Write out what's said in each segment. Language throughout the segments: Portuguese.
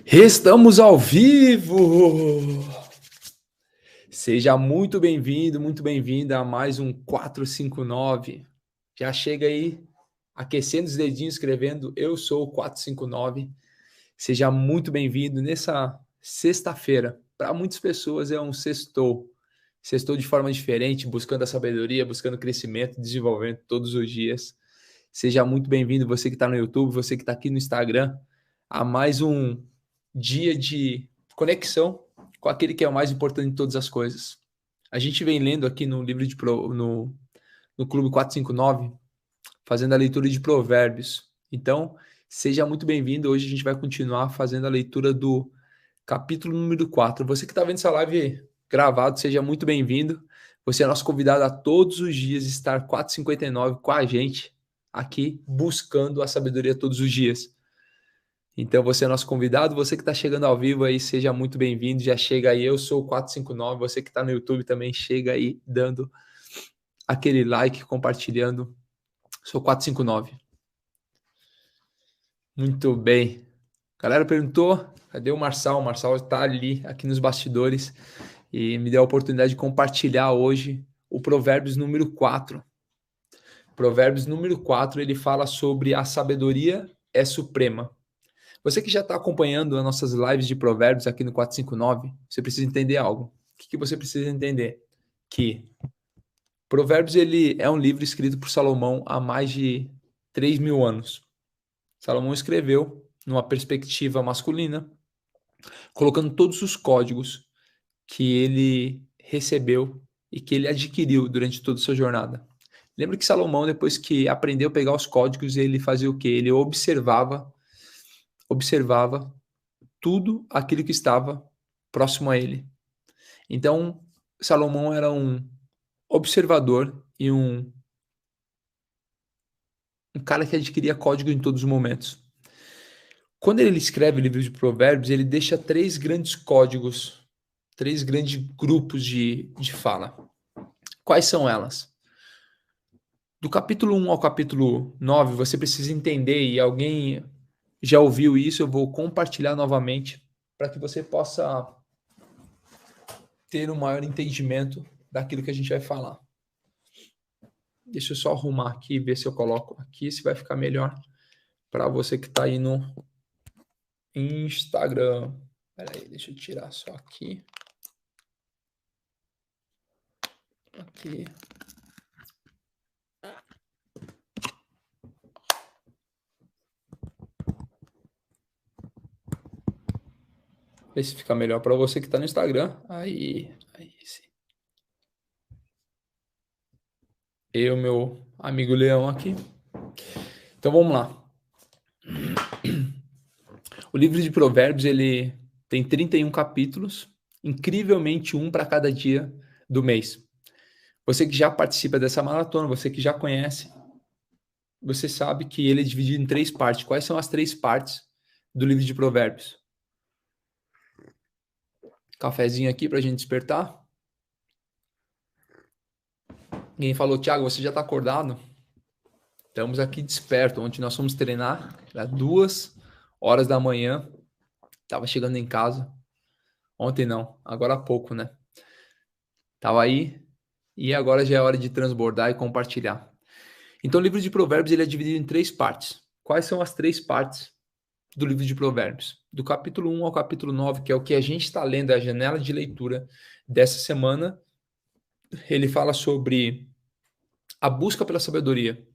Estamos ao vivo! Seja muito bem-vindo, muito bem-vinda a mais um 459. Já chega aí aquecendo os dedinhos, escrevendo Eu sou o 459. Seja muito bem-vindo nessa sexta-feira. Para muitas pessoas é um sextou. Sextou de forma diferente, buscando a sabedoria, buscando crescimento, desenvolvimento todos os dias. Seja muito bem-vindo, você que está no YouTube, você que está aqui no Instagram, a mais um dia de conexão com aquele que é o mais importante de todas as coisas. A gente vem lendo aqui no livro no Clube 459, fazendo a leitura de Provérbios. Então, seja muito bem-vindo. Hoje a gente vai continuar fazendo a leitura do capítulo número 4. Você que está vendo essa live gravado, seja muito bem-vindo. Você é nosso convidado a todos os dias estar 4h59 com a gente aqui, buscando a sabedoria todos os dias. Então, você é nosso convidado, você que está chegando ao vivo aí, seja muito bem-vindo, já chega aí, eu sou o 459, você que está no YouTube também chega aí, dando aquele like, compartilhando, sou 459. Muito bem. A galera perguntou, cadê o Marçal? O Marçal está ali, aqui nos bastidores, e me deu a oportunidade de compartilhar hoje o Provérbios número 4. Provérbios número 4, ele fala sobre a sabedoria é suprema. Você que já está acompanhando as nossas lives de provérbios aqui no 459, você precisa entender algo. O que você precisa entender? Que Provérbios ele é um livro escrito por Salomão há mais de 3.000 anos. Salomão escreveu numa perspectiva masculina, colocando todos os códigos que ele recebeu e que ele adquiriu durante toda a sua jornada. Lembra que Salomão, depois que aprendeu a pegar os códigos, ele fazia o quê? Ele observava tudo aquilo que estava próximo a ele. Então, Salomão era um observador e um cara que adquiria código em todos os momentos. Quando ele escreve o livro de Provérbios, ele deixa três grandes códigos, três grandes grupos de fala. Quais são elas? Do capítulo 1 ao capítulo 9, você precisa entender, e alguém já ouviu isso, eu vou compartilhar novamente, para que você possa ter um maior entendimento daquilo que a gente vai falar. Deixa eu só arrumar aqui, ver se eu coloco aqui, se vai ficar melhor para você que está aí no Instagram. Espera aí, deixa eu tirar só aqui. Aqui. Ver se fica melhor para você que está no Instagram. Aí sim. Eu, meu amigo Leão aqui. Então vamos lá. O livro de Provérbios, ele tem 31 capítulos, incrivelmente um para cada dia do mês. Você que já participa dessa maratona, você que já conhece, você sabe que ele é dividido em três partes. Quais são as três partes do livro de Provérbios? Cafezinho aqui para a gente despertar. Ninguém falou, Thiago, você já está acordado? Estamos aqui desperto. Ontem nós fomos treinar, era 2h da manhã. Estava chegando em casa. Ontem não, agora há pouco, né? Tava aí e agora já é hora de transbordar e compartilhar. Então o livro de Provérbios ele é dividido em três partes. Quais são as três partes do livro de Provérbios? Do capítulo 1 ao capítulo 9, que é o que a gente está lendo, é a janela de leitura dessa semana, ele fala sobre a busca pela sabedoria.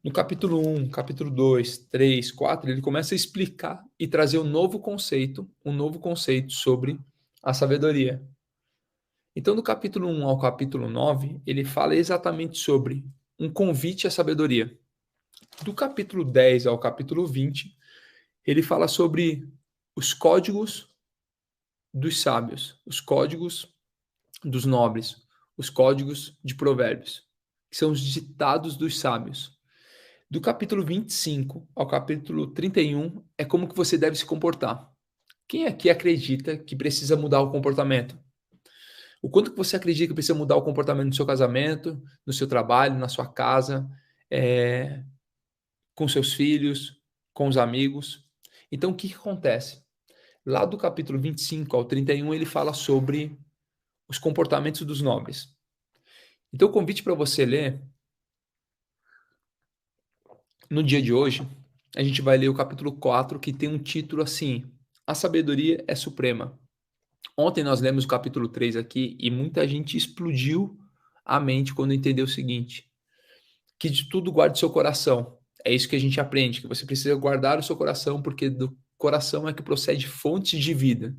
No capítulo 1, capítulo 2, 3, 4, ele começa a explicar e trazer um novo conceito sobre a sabedoria. Então, do capítulo 1 ao capítulo 9, ele fala exatamente sobre um convite à sabedoria. Do capítulo 10 ao capítulo 20, ele fala sobre os códigos dos sábios, os códigos dos nobres, os códigos de provérbios, que são os ditados dos sábios. Do capítulo 25 ao capítulo 31 é como que você deve se comportar. Quem aqui acredita que precisa mudar o comportamento? O quanto que você acredita que precisa mudar o comportamento no seu casamento, no seu trabalho, na sua casa, com seus filhos, com os amigos? Então, o que acontece? Lá do capítulo 25 ao 31, ele fala sobre os comportamentos dos nobres. Então, o convite para você ler, no dia de hoje, a gente vai ler o capítulo 4, que tem um título assim: A sabedoria é suprema. Ontem nós lemos o capítulo 3 aqui e muita gente explodiu a mente quando entendeu o seguinte: que de tudo guarde seu coração. É isso que a gente aprende, que você precisa guardar o seu coração, porque do coração é que procede fontes de vida.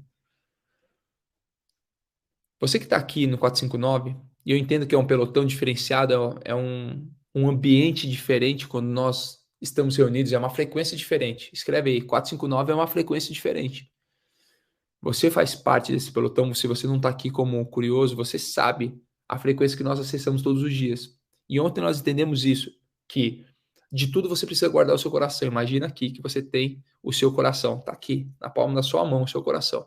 Você que está aqui no 459, e eu entendo que é um pelotão diferenciado, é um ambiente diferente quando nós estamos reunidos, é uma frequência diferente. Escreve aí, 459 é uma frequência diferente. Você faz parte desse pelotão, se você não está aqui como curioso, você sabe a frequência que nós acessamos todos os dias. E ontem nós entendemos isso, que de tudo você precisa guardar o seu coração. Imagina aqui que você tem o seu coração, está aqui, na palma da sua mão, o seu coração.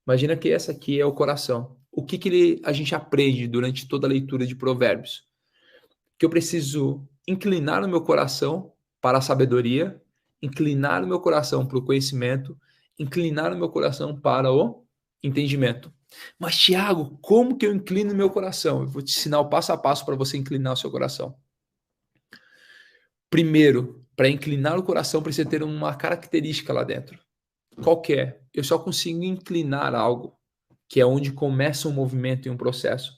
Imagina que essa aqui é o coração. O que a gente aprende durante toda a leitura de Provérbios? Que eu preciso inclinar o meu coração para a sabedoria, inclinar o meu coração para o conhecimento, inclinar o meu coração para o entendimento. Mas, Tiago, como que eu inclino o meu coração? Eu vou te ensinar o passo a passo para você inclinar o seu coração. Primeiro, para inclinar o coração, precisa ter uma característica lá dentro. Qual que é? Eu só consigo inclinar algo, que é onde começa um movimento e um processo.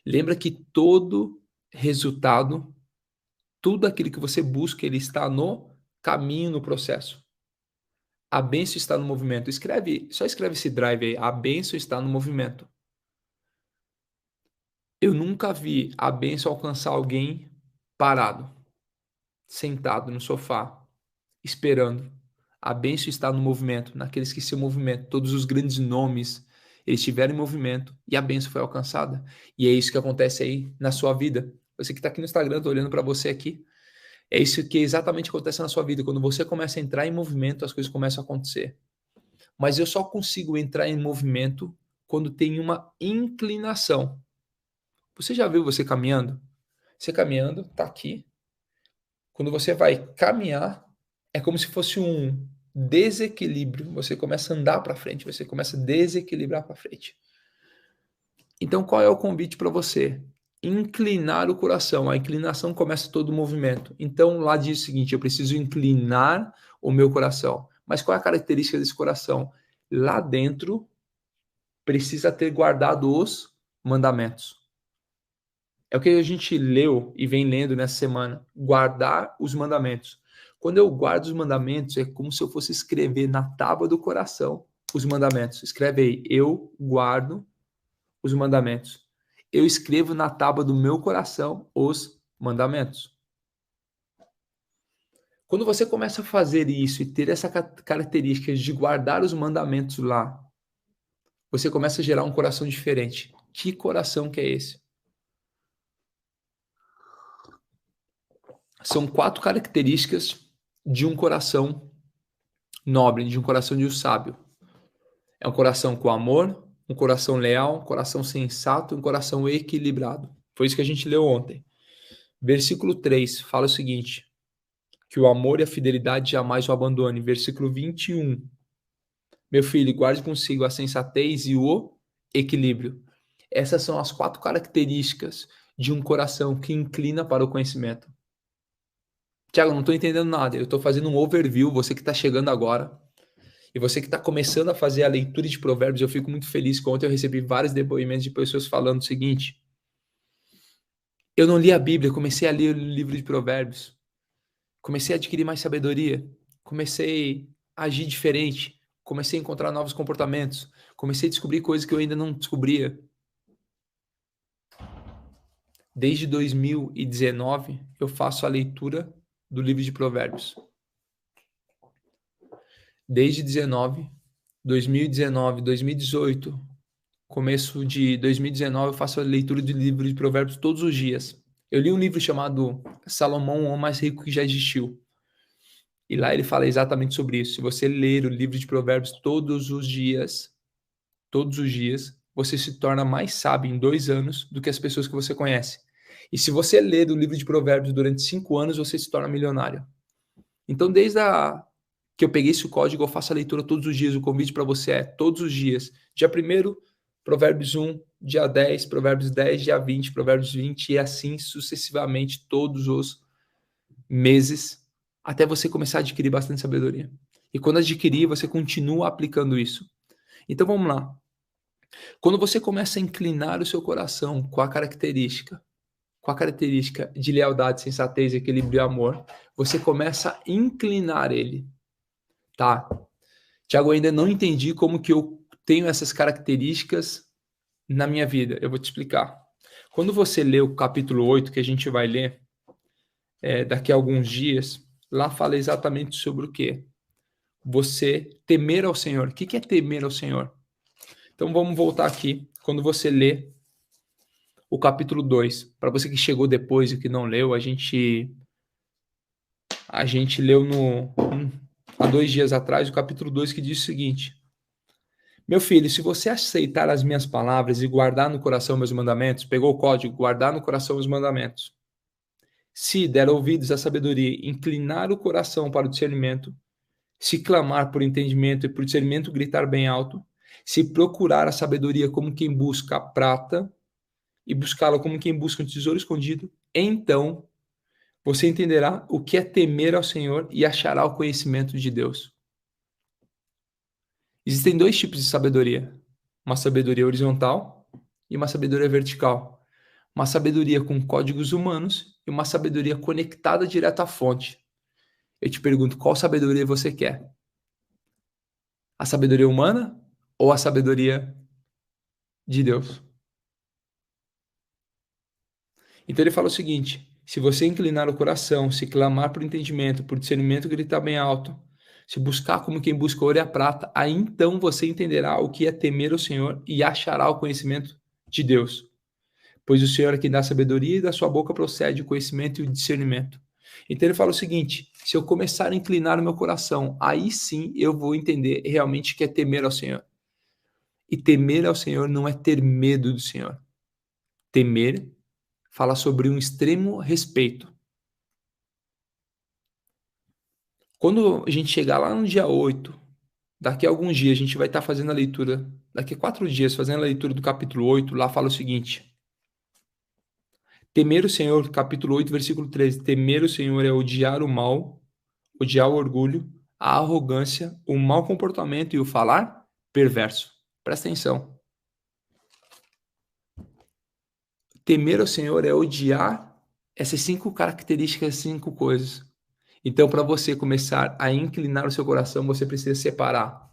Lembra que todo resultado, tudo aquilo que você busca, ele está no caminho, no processo. A bênção está no movimento. Só escreve esse drive aí. A bênção está no movimento. Eu nunca vi a bênção alcançar alguém parado, sentado no sofá, esperando. A bênção está no movimento, naqueles que se movimentam. Todos os grandes nomes, eles estiveram em movimento e a bênção foi alcançada. E é isso que acontece aí na sua vida. Você que está aqui no Instagram, estou olhando para você aqui. É isso que exatamente acontece na sua vida. Quando você começa a entrar em movimento, as coisas começam a acontecer. Mas eu só consigo entrar em movimento quando tem uma inclinação. Você já viu você caminhando? Você caminhando, tá aqui. Quando você vai caminhar, é como se fosse um desequilíbrio. Você começa a andar para frente, você começa a desequilibrar para frente. Então, qual é o convite para você? Inclinar o coração. A inclinação começa todo o movimento. Então, lá diz o seguinte: eu preciso inclinar o meu coração. Mas qual é a característica desse coração? Lá dentro, precisa ter guardado os mandamentos. É o que a gente leu e vem lendo nessa semana. Guardar os mandamentos. Quando eu guardo os mandamentos, é como se eu fosse escrever na tábua do coração os mandamentos. Escreve aí: eu guardo os mandamentos. Eu escrevo na tábua do meu coração os mandamentos. Quando você começa a fazer isso e ter essa característica de guardar os mandamentos lá, você começa a gerar um coração diferente. Que coração que é esse? São 4 características de um coração nobre, de um coração de um sábio. É um coração com amor, um coração leal, um coração sensato, um coração equilibrado. Foi isso que a gente leu ontem. Versículo 3 fala o seguinte: que o amor e a fidelidade jamais o abandone. Versículo 21. Meu filho, guarde consigo a sensatez e o equilíbrio. Essas são as 4 características de um coração que inclina para o conhecimento. Tiago, não estou entendendo nada. Eu estou fazendo um overview. Você que está chegando agora e você que está começando a fazer a leitura de Provérbios, eu fico muito feliz que ontem eu recebi vários depoimentos de pessoas falando o seguinte: eu não li a Bíblia, comecei a ler o livro de Provérbios. Comecei a adquirir mais sabedoria. Comecei a agir diferente. Comecei a encontrar novos comportamentos. Comecei a descobrir coisas que eu ainda não descobria. Desde 2019, eu faço a leitura do livro de Provérbios. Desde 2019, 2018, começo de 2019, eu faço a leitura do livro de Provérbios todos os dias. Eu li um livro chamado Salomão, o homem mais rico que já existiu. E lá ele fala exatamente sobre isso. Se você ler o livro de Provérbios todos os dias, você se torna mais sábio em 2 anos do que as pessoas que você conhece. E se você ler o livro de Provérbios durante 5 anos, você se torna milionário. Então, desde que eu peguei esse código, eu faço a leitura todos os dias. O convite para você é todos os dias. Dia 1º, Provérbios 1, dia 10, Provérbios 10, dia 20, Provérbios 20, e assim sucessivamente todos os meses, até você começar a adquirir bastante sabedoria. E quando adquirir, você continua aplicando isso. Então vamos lá. Quando você começa a inclinar o seu coração com a característica de lealdade, sensatez, equilíbrio e amor, você começa a inclinar ele. Tá? Tiago, eu ainda não entendi como que eu tenho essas características na minha vida. Eu vou te explicar. Quando você lê o capítulo 8, que a gente vai ler daqui a alguns dias, lá fala exatamente sobre o quê? Você temer ao Senhor. O que é temer ao Senhor? Então vamos voltar aqui. Quando você lê o capítulo 2, para você que chegou depois e que não leu, a gente leu há 2 dias atrás o capítulo 2, que diz o seguinte: meu filho, se você aceitar as minhas palavras e guardar no coração meus mandamentos, pegou o código, guardar no coração os mandamentos. Se der ouvidos à sabedoria, inclinar o coração para o discernimento, se clamar por entendimento e por discernimento gritar bem alto, se procurar a sabedoria como quem busca a prata e buscá-la como quem busca um tesouro escondido, então você entenderá o que é temer ao Senhor e achará o conhecimento de Deus. Existem 2 tipos de sabedoria: uma sabedoria horizontal e uma sabedoria vertical. Uma sabedoria com códigos humanos e uma sabedoria conectada direto à fonte. Eu te pergunto, qual sabedoria você quer? A sabedoria humana ou a sabedoria de Deus? Então ele fala o seguinte: se você inclinar o coração, se clamar por entendimento, por discernimento, gritar bem alto, se buscar como quem busca ouro e a prata, aí então você entenderá o que é temer o Senhor e achará o conhecimento de Deus. Pois o Senhor é quem dá sabedoria e da sua boca procede o conhecimento e o discernimento. Então ele fala o seguinte: se eu começar a inclinar o meu coração, aí sim eu vou entender realmente o que é temer ao Senhor. E temer ao Senhor não é ter medo do Senhor. Temer fala sobre um extremo respeito. Quando a gente chegar lá no dia 8, daqui a alguns dias, a gente vai estar fazendo a leitura, daqui a 4 dias, fazendo a leitura do capítulo 8, lá fala o seguinte: temer o Senhor, capítulo 8, versículo 13, temer o Senhor é odiar o mal, odiar o orgulho, a arrogância, o mau comportamento e o falar perverso. Presta atenção. Temer ao Senhor é odiar essas 5 características, 5 coisas. Então, para você começar a inclinar o seu coração, você precisa separar: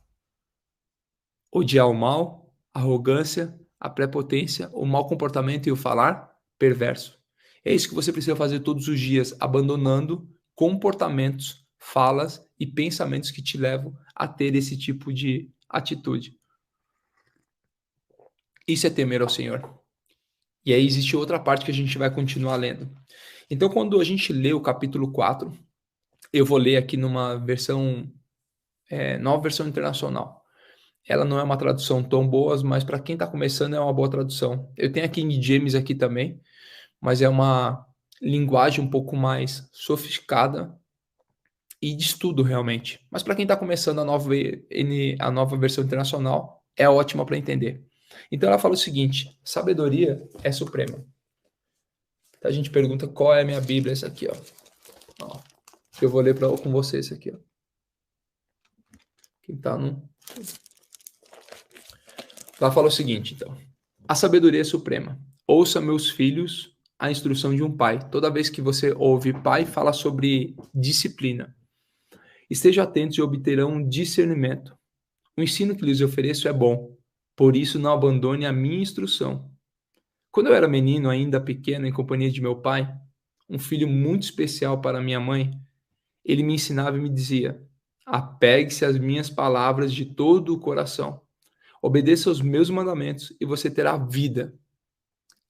odiar o mal, a arrogância, a prepotência, o mau comportamento e o falar perverso. É isso que você precisa fazer todos os dias, abandonando comportamentos, falas e pensamentos que te levam a ter esse tipo de atitude. Isso é temer ao Senhor. E aí existe outra parte que a gente vai continuar lendo. Então, quando a gente lê o capítulo 4, eu vou ler aqui numa versão, nova versão internacional. Ela não é uma tradução tão boa, mas para quem está começando é uma boa tradução. Eu tenho a King James aqui também, mas é uma linguagem um pouco mais sofisticada e de estudo realmente. Mas para quem está começando a nova versão internacional, é ótima para entender. Então ela fala o seguinte: sabedoria é suprema. Então a gente pergunta qual é a minha Bíblia, essa aqui, ó. Eu vou ler com vocês esse aqui, ó. Quem tá no... Ela fala o seguinte, então: a sabedoria é suprema. Ouça, meus filhos, a instrução de um pai. Toda vez que você ouve pai, fala sobre disciplina. Estejam atentos e obterão discernimento. O ensino que lhes ofereço é bom, por isso não abandone a minha instrução. Quando eu era menino, ainda pequeno, em companhia de meu pai, um filho muito especial para minha mãe, ele me ensinava e me dizia: apegue-se às minhas palavras de todo o coração. Obedeça aos meus mandamentos e você terá vida.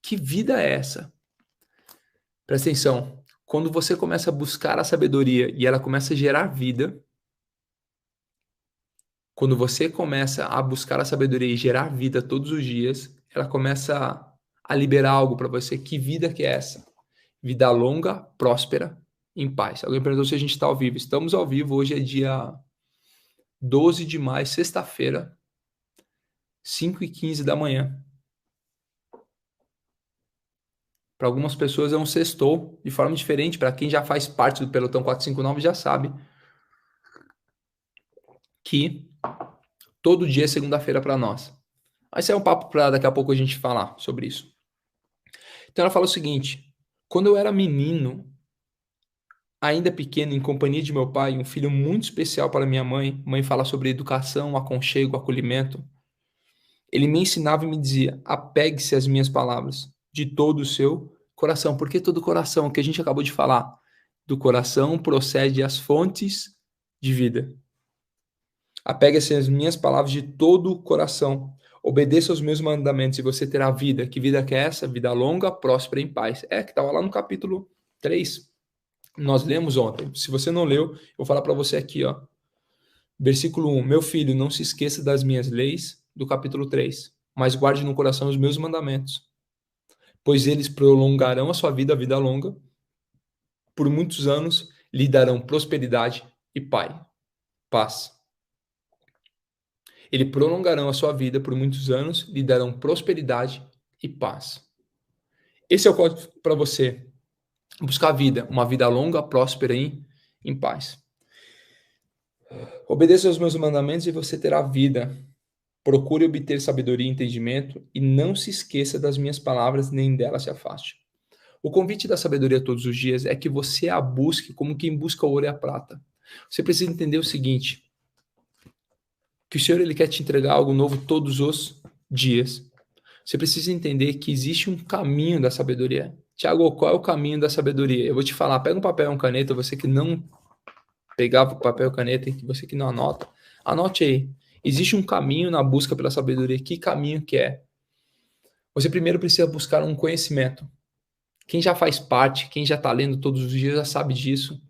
Que vida é essa? Presta atenção. Quando você começa a buscar a sabedoria e ela começa a gerar vida, quando você começa a buscar a sabedoria e gerar vida todos os dias, ela começa a liberar algo para você. Que vida que é essa? Vida longa, próspera, em paz. Alguém perguntou se a gente está ao vivo. Estamos ao vivo. Hoje é dia 12 de maio, sexta-feira, 5h15 da manhã. Para algumas pessoas é um sextou, de forma diferente. Para quem já faz parte do Pelotão 459 já sabe que todo dia é segunda-feira para nós. Mas esse é um papo para daqui a pouco a gente falar sobre isso. Então ela fala o seguinte: quando eu era menino, ainda pequeno, em companhia de meu pai, um filho muito especial para minha mãe, mãe fala sobre educação, aconchego, acolhimento. Ele me ensinava e me dizia: apegue-se às minhas palavras de todo o seu coração. Por que todo o coração? O que a gente acabou de falar. Do coração procede as fontes de vida. Apegue-se às minhas palavras de todo o coração. Obedeça aos meus mandamentos e você terá vida. Que vida que é essa? Vida longa, próspera e em paz. É, que estava lá no capítulo 3. Nós lemos ontem. Se você não leu, eu vou falar para você aqui, ó. Versículo 1. Meu filho, não se esqueça das minhas leis, do capítulo 3, mas guarde no coração os meus mandamentos, pois eles prolongarão a sua vida, a vida longa. Por muitos anos lhe darão prosperidade e paz. Ele prolongarão a sua vida por muitos anos, lhe darão prosperidade e paz. Esse é o código para você buscar a vida, uma vida longa, próspera e em paz. Obedeça aos meus mandamentos e você terá vida. Procure obter sabedoria e entendimento e não se esqueça das minhas palavras, nem delas se afaste. O convite da sabedoria todos os dias é que você a busque como quem busca o ouro e a prata. Você precisa entender o seguinte, que o Senhor ele quer te entregar algo novo todos os dias. Você precisa entender que existe um caminho da sabedoria. Tiago, qual é o caminho da sabedoria? Eu vou te falar, pega um papel e uma caneta, você que não pegava papel e caneta, e você que não anota, anote aí. Existe um caminho na busca pela sabedoria. Que caminho que é? Você primeiro precisa buscar um conhecimento. Quem já faz parte, quem já está lendo todos os dias já sabe disso.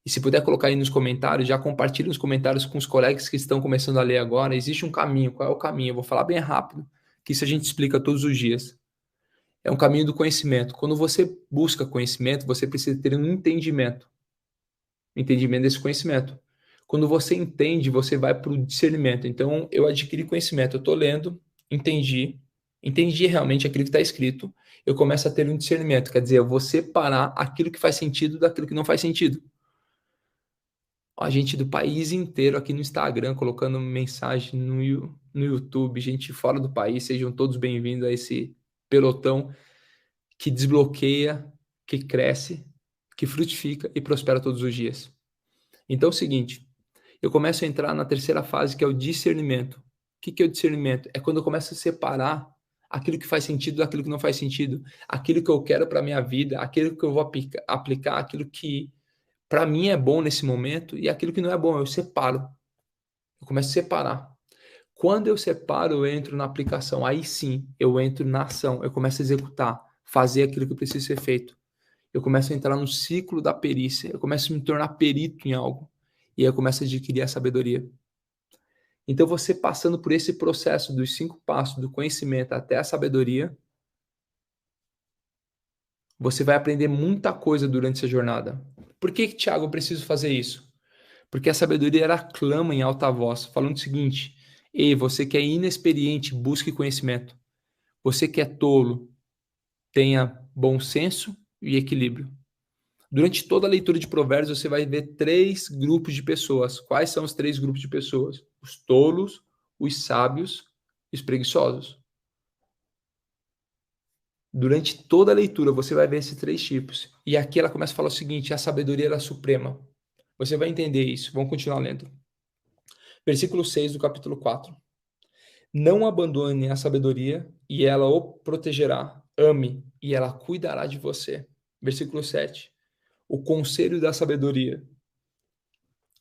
E se puder colocar aí nos comentários, já compartilhe nos comentários com os colegas que estão começando a ler agora. Existe um caminho. Qual é o caminho? Eu vou falar bem rápido, que isso a gente explica todos os dias. É um caminho do conhecimento. Quando você busca conhecimento, você precisa ter um entendimento. Entendimento desse conhecimento. Quando você entende, você vai para o discernimento. Então, eu adquiri conhecimento. Eu estou lendo, entendi realmente aquilo que está escrito. Eu começo a ter um discernimento. Quer dizer, eu vou separar aquilo que faz sentido daquilo que não faz sentido. A gente do país inteiro aqui no Instagram, colocando mensagem no YouTube, gente fora do país, sejam todos bem-vindos a esse pelotão que desbloqueia, que cresce, que frutifica e prospera todos os dias. Então é o seguinte, eu começo a entrar na terceira fase, que é o discernimento. O que é o discernimento? É quando eu começo a separar aquilo que faz sentido daquilo que não faz sentido, aquilo que eu quero para minha vida, aquilo que eu vou aplicar, aquilo que para mim é bom nesse momento e aquilo que não é bom, eu separo. Eu começo a separar. Quando eu separo, eu entro na aplicação. Aí sim, eu entro na ação. Eu começo a executar, fazer aquilo que precisa ser feito. Eu começo a entrar no ciclo da perícia. Eu começo a me tornar perito em algo. E aí eu começo a adquirir a sabedoria. Então, você passando por esse processo dos 5 passos do conhecimento até a sabedoria, você vai aprender muita coisa durante essa jornada. Por que, Tiago, eu preciso fazer isso? Porque a sabedoria ela clama em alta voz, falando o seguinte: ei, você que é inexperiente, busque conhecimento. Você que é tolo, tenha bom senso e equilíbrio. Durante toda a leitura de Provérbios, você vai ver 3 grupos de pessoas. Quais são os 3 grupos de pessoas? Os tolos, os sábios e os preguiçosos. Durante toda a leitura, você vai ver esses 3 tipos. E aqui ela começa a falar o seguinte: a sabedoria é a suprema. Você vai entender isso. Vamos continuar lendo. Versículo 6 do capítulo 4. Não abandone a sabedoria e ela o protegerá. Ame e ela cuidará de você. Versículo 7. O conselho da sabedoria.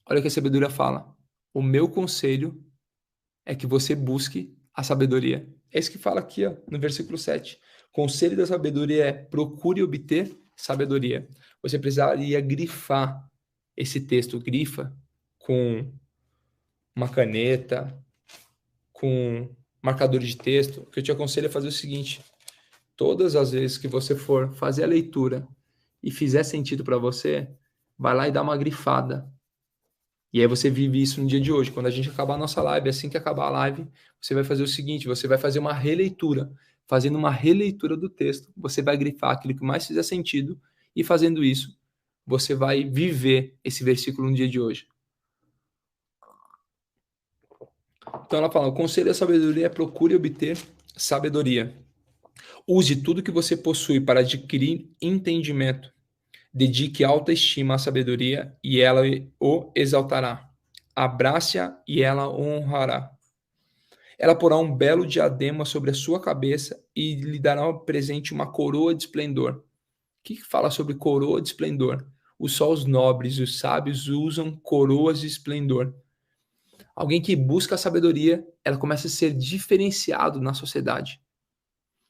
Olha o que a sabedoria fala. O meu conselho é que você busque a sabedoria. É isso que fala aqui, ó, no versículo 7. Conselho da sabedoria é procure obter sabedoria. Você precisaria grifar esse texto. Grifa com uma caneta, com marcador de texto. O que eu te aconselho é fazer o seguinte: todas as vezes que você for fazer a leitura e fizer sentido para você, vai lá e dá uma grifada. E aí você vive isso no dia de hoje. Quando a gente acabar a nossa live, assim que acabar a live, você vai fazer o seguinte, você vai fazer uma releitura. Fazendo uma releitura do texto, você vai grifar aquilo que mais fizer sentido e fazendo isso, você vai viver esse versículo no dia de hoje. Então ela fala, o conselho da sabedoria é procure obter sabedoria. Use tudo que você possui para adquirir entendimento. Dedique autoestima à sabedoria e ela o exaltará. Abrace-a e ela o honrará. Ela porá um belo diadema sobre a sua cabeça e lhe dará um presente uma coroa de esplendor. O que fala sobre coroa de esplendor? Só os nobres e os sábios usam coroas de esplendor. Alguém que busca a sabedoria, ela começa a ser diferenciado na sociedade.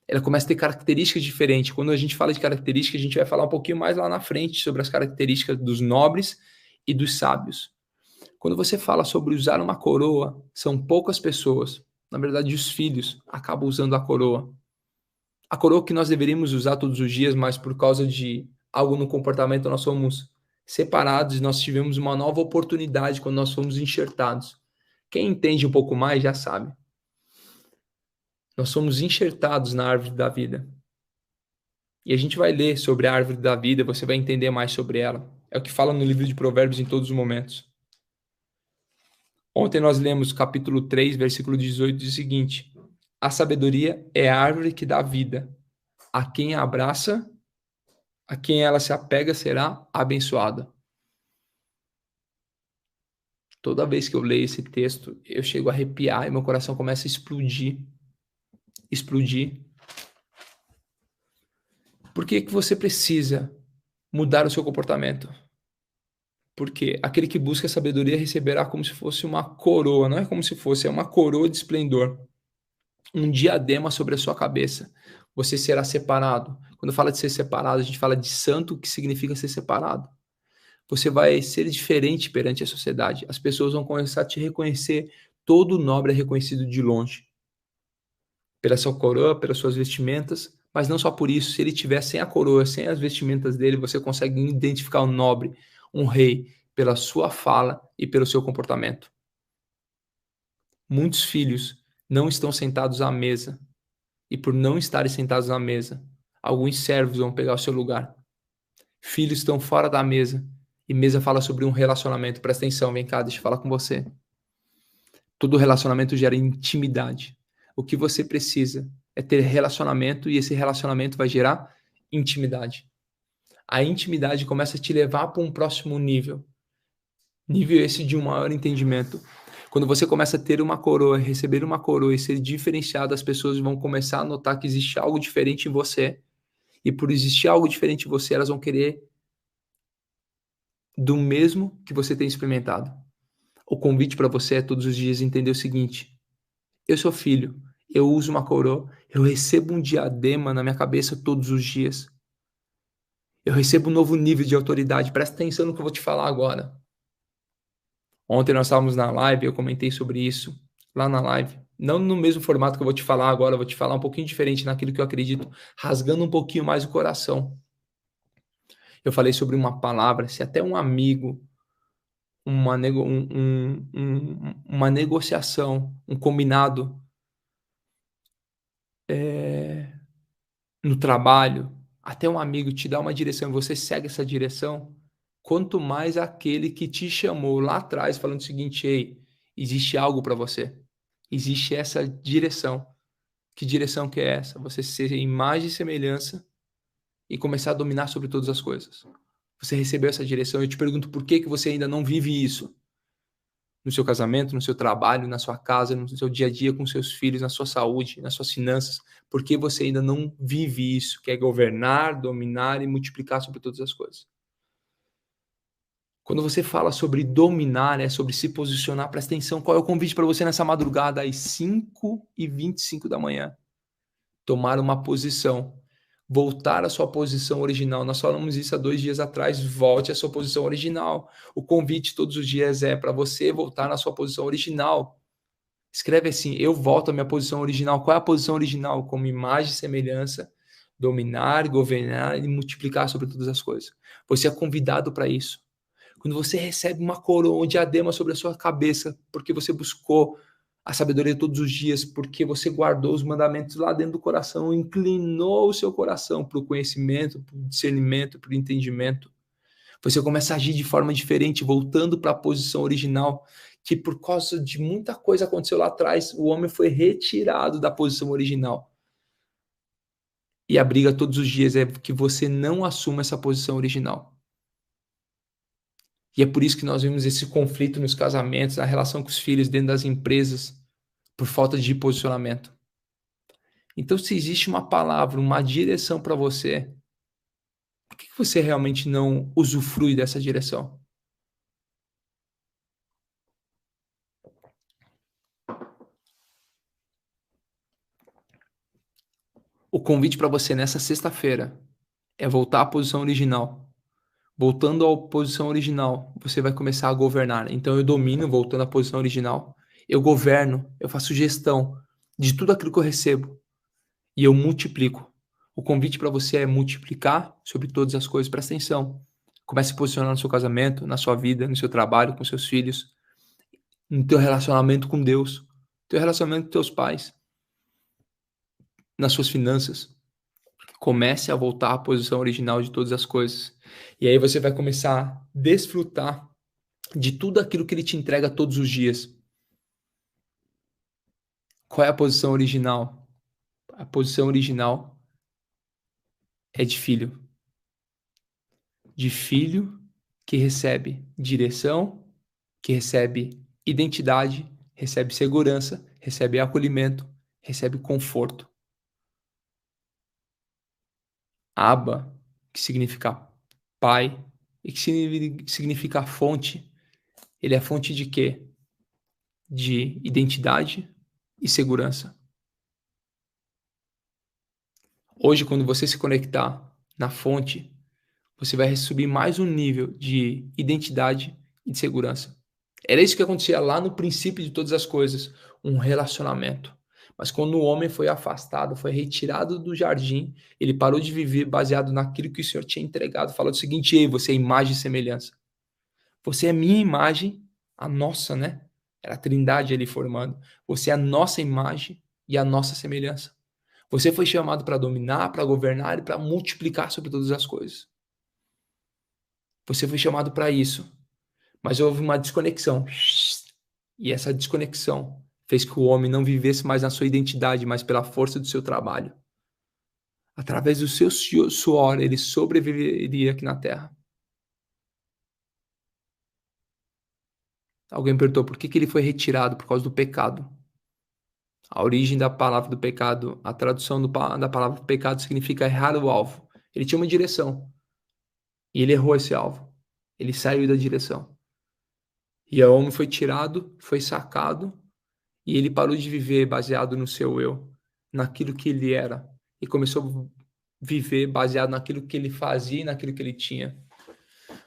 Ela começa a ter características diferentes. Quando a gente fala de características, a gente vai falar um pouquinho mais lá na frente sobre as características dos nobres e dos sábios. Quando você fala sobre usar uma coroa, são poucas pessoas, na verdade os filhos, acabam usando a coroa. A coroa que nós deveríamos usar todos os dias, mas por causa de algo no comportamento nós somos separados e nós tivemos uma nova oportunidade quando nós fomos enxertados. Quem entende um pouco mais já sabe. Nós somos enxertados na árvore da vida. E a gente vai ler sobre a árvore da vida, você vai entender mais sobre ela. É o que fala no livro de Provérbios em todos os momentos. Ontem nós lemos capítulo 3, versículo 18, diz o seguinte: a sabedoria é a árvore que dá vida. A quem a abraça, a quem ela se apega será abençoada. Toda vez que eu leio esse texto, eu chego a arrepiar e meu coração começa a explodir. Explodir. Por que você precisa mudar o seu comportamento? Porque aquele que busca a sabedoria receberá como se fosse uma coroa, não é como se fosse, é uma coroa de esplendor. Um diadema sobre a sua cabeça. Você será separado. Quando fala de ser separado, a gente fala de santo, que significa ser separado. Você vai ser diferente perante a sociedade. As pessoas vão começar a te reconhecer. Todo nobre é reconhecido de longe. Pela sua coroa, pelas suas vestimentas, mas não só por isso. Se ele tiver sem a coroa, sem as vestimentas dele, você consegue identificar um nobre, um rei, pela sua fala e pelo seu comportamento. Muitos filhos não estão sentados à mesa, e por não estarem sentados na mesa, alguns servos vão pegar o seu lugar. Filhos estão fora da mesa, e mesa fala sobre um relacionamento. Presta atenção, vem cá, deixa eu falar com você. Todo relacionamento gera intimidade. O que você precisa é ter relacionamento, e esse relacionamento vai gerar intimidade. A intimidade começa a te levar para um próximo nível. Nível esse de um maior entendimento. Quando você começa a ter uma coroa, receber uma coroa e ser diferenciado, as pessoas vão começar a notar que existe algo diferente em você. E por existir algo diferente em você, elas vão querer do mesmo que você tem experimentado. O convite para você é todos os dias entender o seguinte: eu sou filho, eu uso uma coroa, eu recebo um diadema na minha cabeça todos os dias. Eu recebo um novo nível de autoridade. Presta atenção no que eu vou te falar agora. Ontem nós estávamos na live, eu comentei sobre isso lá na live. Não no mesmo formato que eu vou te falar agora, eu vou te falar um pouquinho diferente naquilo que eu acredito, rasgando um pouquinho mais o coração. Eu falei sobre uma palavra, se até um amigo, uma negociação, um combinado no trabalho, até um amigo te dá uma direção e você segue essa direção, quanto mais aquele que te chamou lá atrás falando o seguinte: ei, existe algo para você, existe essa direção. Que direção que é essa? Você ser imagem e semelhança e começar a dominar sobre todas as coisas. Você recebeu essa direção, eu te pergunto por que você ainda não vive isso? No seu casamento, no seu trabalho, na sua casa, no seu dia a dia com seus filhos, na sua saúde, nas suas finanças. Por que você ainda não vive isso? Que é governar, dominar e multiplicar sobre todas as coisas. Quando você fala sobre dominar, é sobre se posicionar. Presta atenção, qual é o convite para você nessa madrugada às 5h25 da manhã? Tomar uma posição. Voltar à sua posição original. Nós falamos isso há 2 dias atrás. Volte à sua posição original. O convite todos os dias é para você voltar na sua posição original. Escreve assim: eu volto à minha posição original. Qual é a posição original? Como imagem e semelhança, dominar, governar e multiplicar sobre todas as coisas. Você é convidado para isso. Quando você recebe uma coroa, um diadema sobre a sua cabeça, porque você buscou a sabedoria todos os dias, porque você guardou os mandamentos lá dentro do coração, inclinou o seu coração para o conhecimento, para o discernimento, para o entendimento. Você começa a agir de forma diferente, voltando para a posição original, que por causa de muita coisa aconteceu lá atrás, o homem foi retirado da posição original. E a briga todos os dias é que você não assuma essa posição original. E é por isso que nós vemos esse conflito nos casamentos, na relação com os filhos, dentro das empresas, por falta de posicionamento. Então, se existe uma palavra, uma direção para você, por que você realmente não usufrui dessa direção? O convite para você nessa sexta-feira é voltar à posição original. Voltando à posição original, você vai começar a governar. Então eu domino, voltando à posição original. Eu governo, eu faço gestão de tudo aquilo que eu recebo e eu multiplico. O convite para você é multiplicar sobre todas as coisas. Presta atenção. Comece a se posicionar no seu casamento, na sua vida, no seu trabalho, com seus filhos, no teu relacionamento com Deus, no teu relacionamento com teus pais, nas suas finanças. Comece a voltar à posição original de todas as coisas. E aí você vai começar a desfrutar de tudo aquilo que ele te entrega todos os dias. Qual é a posição original? A posição original é de filho. De filho que recebe direção, que recebe identidade, recebe segurança, recebe acolhimento, recebe conforto. Abba, que significa pai, e que significa fonte. Ele é fonte de quê? De identidade e segurança. Hoje, quando você se conectar na fonte, você vai subir mais um nível de identidade e de segurança. Era isso que acontecia lá no princípio de todas as coisas, um relacionamento. Mas quando o homem foi afastado, foi retirado do jardim, ele parou de viver baseado naquilo que o Senhor tinha entregado. Falou o seguinte: ei, você é imagem e semelhança. Você é minha imagem, a nossa, né? Era a Trindade ali formando. Você é a nossa imagem e a nossa semelhança. Você foi chamado para dominar, para governar e para multiplicar sobre todas as coisas. Você foi chamado para isso. Mas houve uma desconexão. E essa desconexão fez que o homem não vivesse mais na sua identidade, mas pela força do seu trabalho. Através do seu suor, ele sobreviveria aqui na terra. Alguém perguntou por que ele foi retirado? Por causa do pecado. A origem da palavra do pecado, a tradução da palavra pecado significa errar o alvo. Ele tinha uma direção e ele errou esse alvo. Ele saiu da direção. E o homem foi tirado, foi sacado, e ele parou de viver baseado no seu eu, naquilo que ele era, e começou a viver baseado naquilo que ele fazia e naquilo que ele tinha.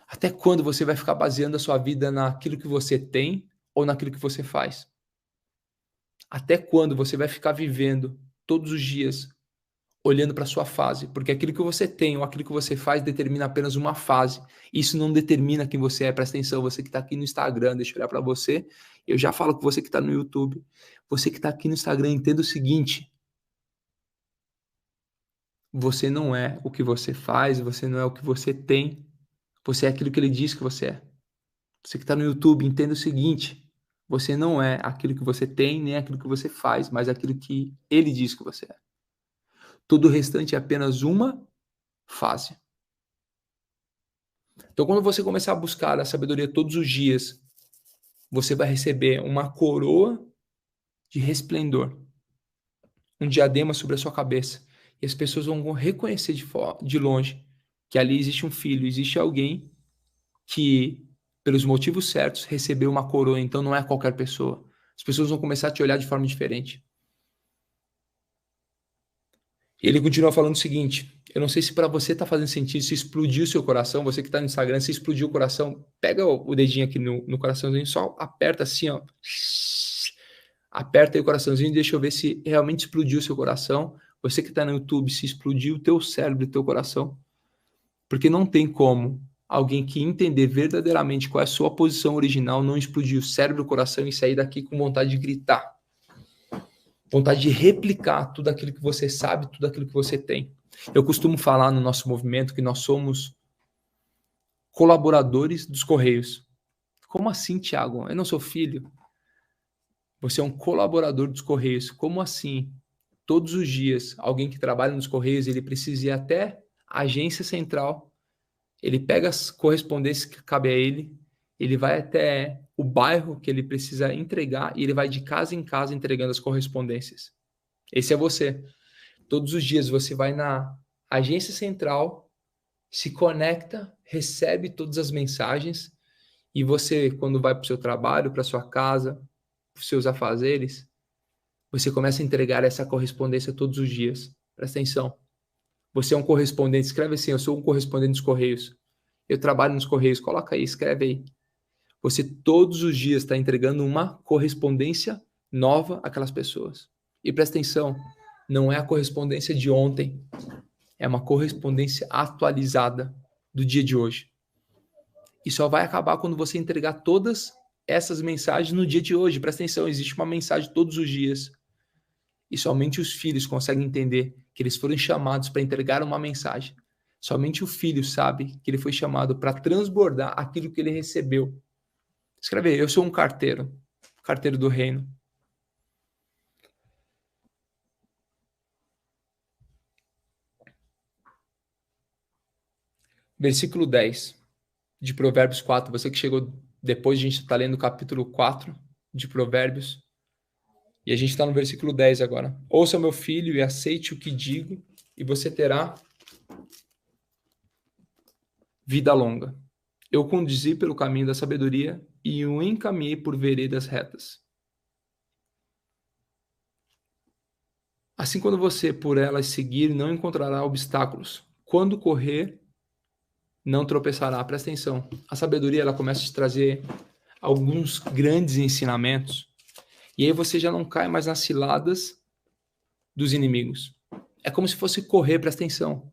Até quando você vai ficar baseando a sua vida naquilo que você tem ou naquilo que você faz? Até quando você vai ficar vivendo todos os dias olhando para a sua fase? Porque aquilo que você tem ou aquilo que você faz determina apenas uma fase. Isso não determina quem você é. Presta atenção, você que está aqui no Instagram, deixa eu olhar para você. Eu já falo com você que está no YouTube. Você que está aqui no Instagram, entenda o seguinte: você não é o que você faz, você não é o que você tem. Você é aquilo que ele diz que você é. Você que está no YouTube, entenda o seguinte: você não é aquilo que você tem, nem aquilo que você faz, mas aquilo que ele diz que você é. Todo o restante é apenas uma fase. Então, quando você começar a buscar a sabedoria todos os dias, você vai receber uma coroa de resplendor, um diadema sobre a sua cabeça. E as pessoas vão reconhecer de longe que ali existe um filho, existe alguém que, pelos motivos certos, recebeu uma coroa. Então, não é qualquer pessoa. As pessoas vão começar a te olhar de forma diferente. Ele continua falando o seguinte: eu não sei se para você está fazendo sentido, se explodiu o seu coração, você que está no Instagram, se explodiu o coração, pega o dedinho aqui no coraçãozinho, só aperta assim, ó. Aperta aí o coraçãozinho e deixa eu ver se realmente explodiu o seu coração. Você que está no YouTube, se explodiu o teu cérebro, o teu coração. Porque não tem como alguém que entender verdadeiramente qual é a sua posição original, não explodir o cérebro e o coração e sair daqui com vontade de gritar. Vontade de replicar tudo aquilo que você sabe, tudo aquilo que você tem. Eu costumo falar no nosso movimento que nós somos colaboradores dos Correios. Como assim, Tiago? Eu não sou filho? Você é um colaborador dos Correios. Como assim? Todos os dias, alguém que trabalha nos Correios, ele precisa ir até a agência central, ele pega as correspondências que cabe a ele vai até o bairro que ele precisa entregar e ele vai de casa em casa entregando as correspondências. Esse é você. Todos os dias você vai na agência central, se conecta, recebe todas as mensagens e você, quando vai para o seu trabalho, para sua casa, para os seus afazeres, você começa a entregar essa correspondência todos os dias. Presta atenção. Você é um correspondente. Escreve assim, eu sou um correspondente dos Correios. Eu trabalho nos Correios. Coloca aí, escreve aí. Você todos os dias está entregando uma correspondência nova àquelas pessoas. E presta atenção, não é a correspondência de ontem. É uma correspondência atualizada do dia de hoje. E só vai acabar quando você entregar todas essas mensagens no dia de hoje. Presta atenção, existe uma mensagem todos os dias. E somente os filhos conseguem entender que eles foram chamados para entregar uma mensagem. Somente o filho sabe que ele foi chamado para transbordar aquilo que ele recebeu. Escreve aí, eu sou um carteiro, carteiro do reino. Versículo 10 de Provérbios 4. Você que chegou depois, a gente está lendo o capítulo 4 de Provérbios. E a gente está no versículo 10 agora. Ouça, meu filho, e aceite o que digo, e você terá vida longa. Eu conduzi pelo caminho da sabedoria e o encaminhei por veredas retas. Assim, quando você por elas seguir, não encontrará obstáculos. Quando correr, não tropeçará. Presta atenção. A sabedoria, ela começa a te trazer alguns grandes ensinamentos. E aí você já não cai mais nas ciladas dos inimigos. É como se fosse correr, presta atenção.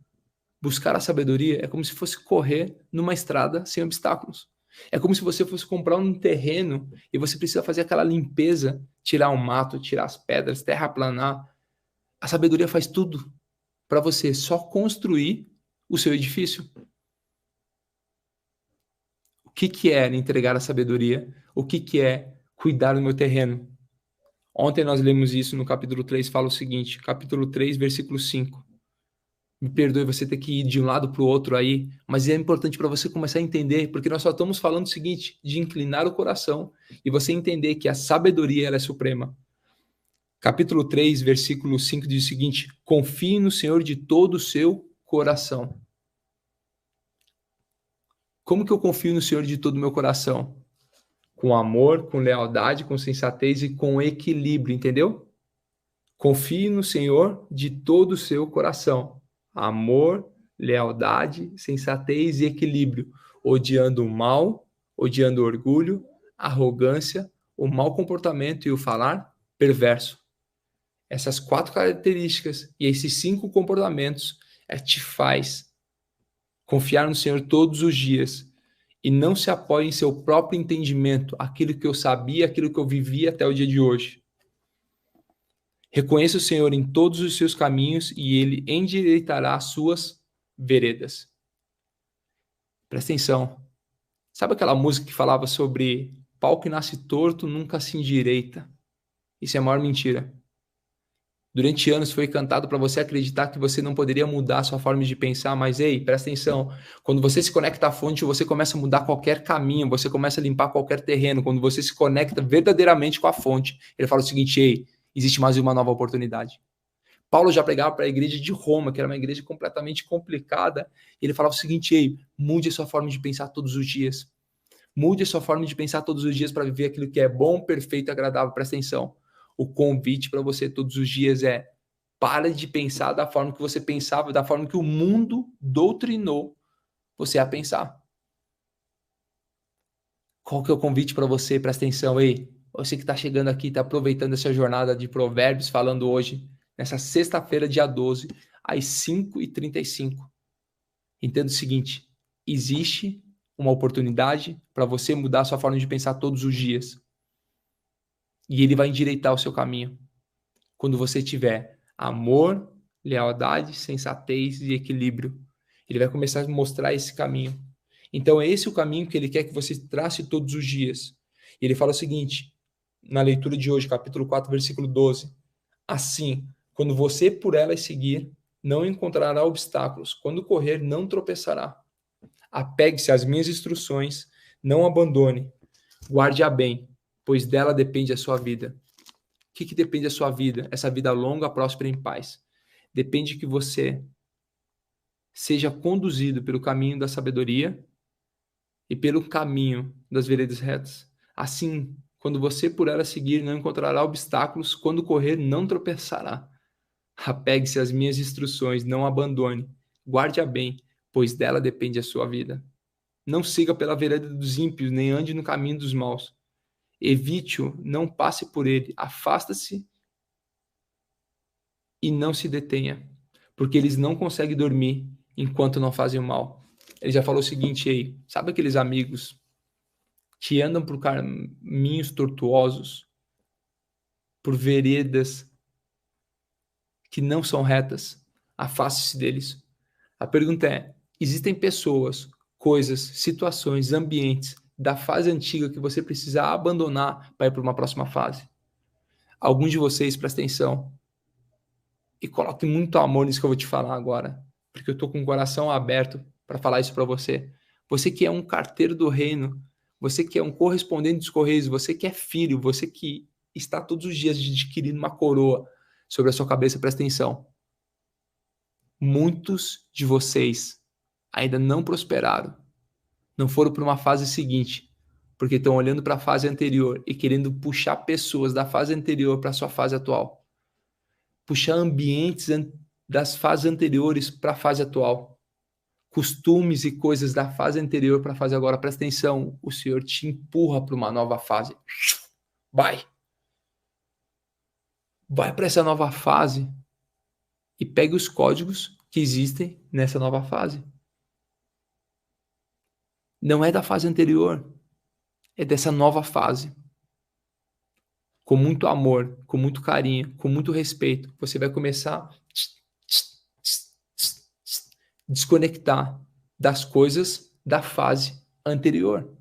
Buscar a sabedoria é como se fosse correr numa estrada sem obstáculos. É como se você fosse comprar um terreno e você precisa fazer aquela limpeza, tirar o mato, tirar as pedras, terraplanar. A sabedoria faz tudo para você só construir o seu edifício. O que é entregar a sabedoria? O que é cuidar do meu terreno? Ontem nós lemos isso no capítulo 3, fala o seguinte, capítulo 3, versículo 5. Me perdoe você ter que ir de um lado para o outro aí, mas é importante para você começar a entender, porque nós só estamos falando o seguinte, de inclinar o coração e você entender que a sabedoria ela é suprema. Capítulo 3, versículo 5 diz o seguinte, confie no Senhor de todo o seu coração. Como que eu confio no Senhor de todo o meu coração? Com amor, com lealdade, com sensatez e com equilíbrio, entendeu? Confie no Senhor de todo o seu coração. Amor, lealdade, sensatez e equilíbrio. Odiando o mal, odiando o orgulho, arrogância, o mau comportamento e o falar perverso. Essas 4 características e esses 5 comportamentos te faz confiar no Senhor todos os dias e não se apoie em seu próprio entendimento, aquilo que eu sabia, aquilo que eu vivi até o dia de hoje. Reconheça o Senhor em todos os seus caminhos e Ele endireitará as suas veredas. Presta atenção. Sabe aquela música que falava sobre pau que nasce torto nunca se endireita? Isso é a maior mentira. Durante anos foi cantado para você acreditar que você não poderia mudar a sua forma de pensar, mas ei, presta atenção, quando você se conecta à fonte, você começa a mudar qualquer caminho, você começa a limpar qualquer terreno, quando você se conecta verdadeiramente com a fonte. Ele fala o seguinte, ei, existe mais uma nova oportunidade. Paulo já pregava para a igreja de Roma, que era uma igreja completamente complicada, e ele falava o seguinte, ei, mude a sua forma de pensar todos os dias. Mude a sua forma de pensar todos os dias para viver aquilo que é bom, perfeito e agradável. Presta atenção. O convite para você todos os dias é para de pensar da forma que você pensava, da forma que o mundo doutrinou você a pensar. Qual que é o convite para você? Presta atenção, ei, você que está chegando aqui, está aproveitando essa jornada de Provérbios, falando hoje, nessa sexta-feira, dia 12, às 5h35. Entenda o seguinte, existe uma oportunidade para você mudar a sua forma de pensar todos os dias. E ele vai endireitar o seu caminho. Quando você tiver amor, lealdade, sensatez e equilíbrio, ele vai começar a mostrar esse caminho. Então, é esse o caminho que ele quer que você trace todos os dias. E ele fala o seguinte, na leitura de hoje, capítulo 4, versículo 12. Assim, quando você por elas seguir, não encontrará obstáculos. Quando correr, não tropeçará. Apegue-se às minhas instruções, não abandone. Guarde-a bem, pois dela depende a sua vida. O que depende da sua vida? Essa vida longa, próspera e em paz. Depende que você seja conduzido pelo caminho da sabedoria e pelo caminho das veredas retas. Assim, quando você por ela seguir, não encontrará obstáculos. Quando correr, não tropeçará. Apegue-se às minhas instruções, não abandone. Guarde-a bem, pois dela depende a sua vida. Não siga pela vereda dos ímpios, nem ande no caminho dos maus. Evite-o, não passe por ele. Afasta-se e não se detenha, porque eles não conseguem dormir enquanto não fazem o mal. Ele já falou o seguinte aí, sabe aqueles amigos que andam por caminhos tortuosos, por veredas que não são retas? Afaste-se deles. A pergunta é, existem pessoas, coisas, situações, ambientes da fase antiga que você precisa abandonar para ir para uma próxima fase? Alguns de vocês, prestem atenção, e coloque muito amor nisso que eu vou te falar agora, porque eu estou com o coração aberto para falar isso para você. Você que é um carteiro do reino, você que é um correspondente dos correios, você que é filho, você que está todos os dias adquirindo uma coroa sobre a sua cabeça, presta atenção. Muitos de vocês ainda não prosperaram, não foram para uma fase seguinte, porque estão olhando para a fase anterior e querendo puxar pessoas da fase anterior para a sua fase atual. Puxar ambientes das fases anteriores para a fase atual. Costumes e coisas da fase anterior para a fase agora. Presta atenção, o Senhor te empurra para uma nova fase. Vai. Vai para essa nova fase e pegue os códigos que existem nessa nova fase. Não é da fase anterior, é dessa nova fase. Com muito amor, com muito carinho, com muito respeito, você vai começar a desconectar das coisas da fase anterior.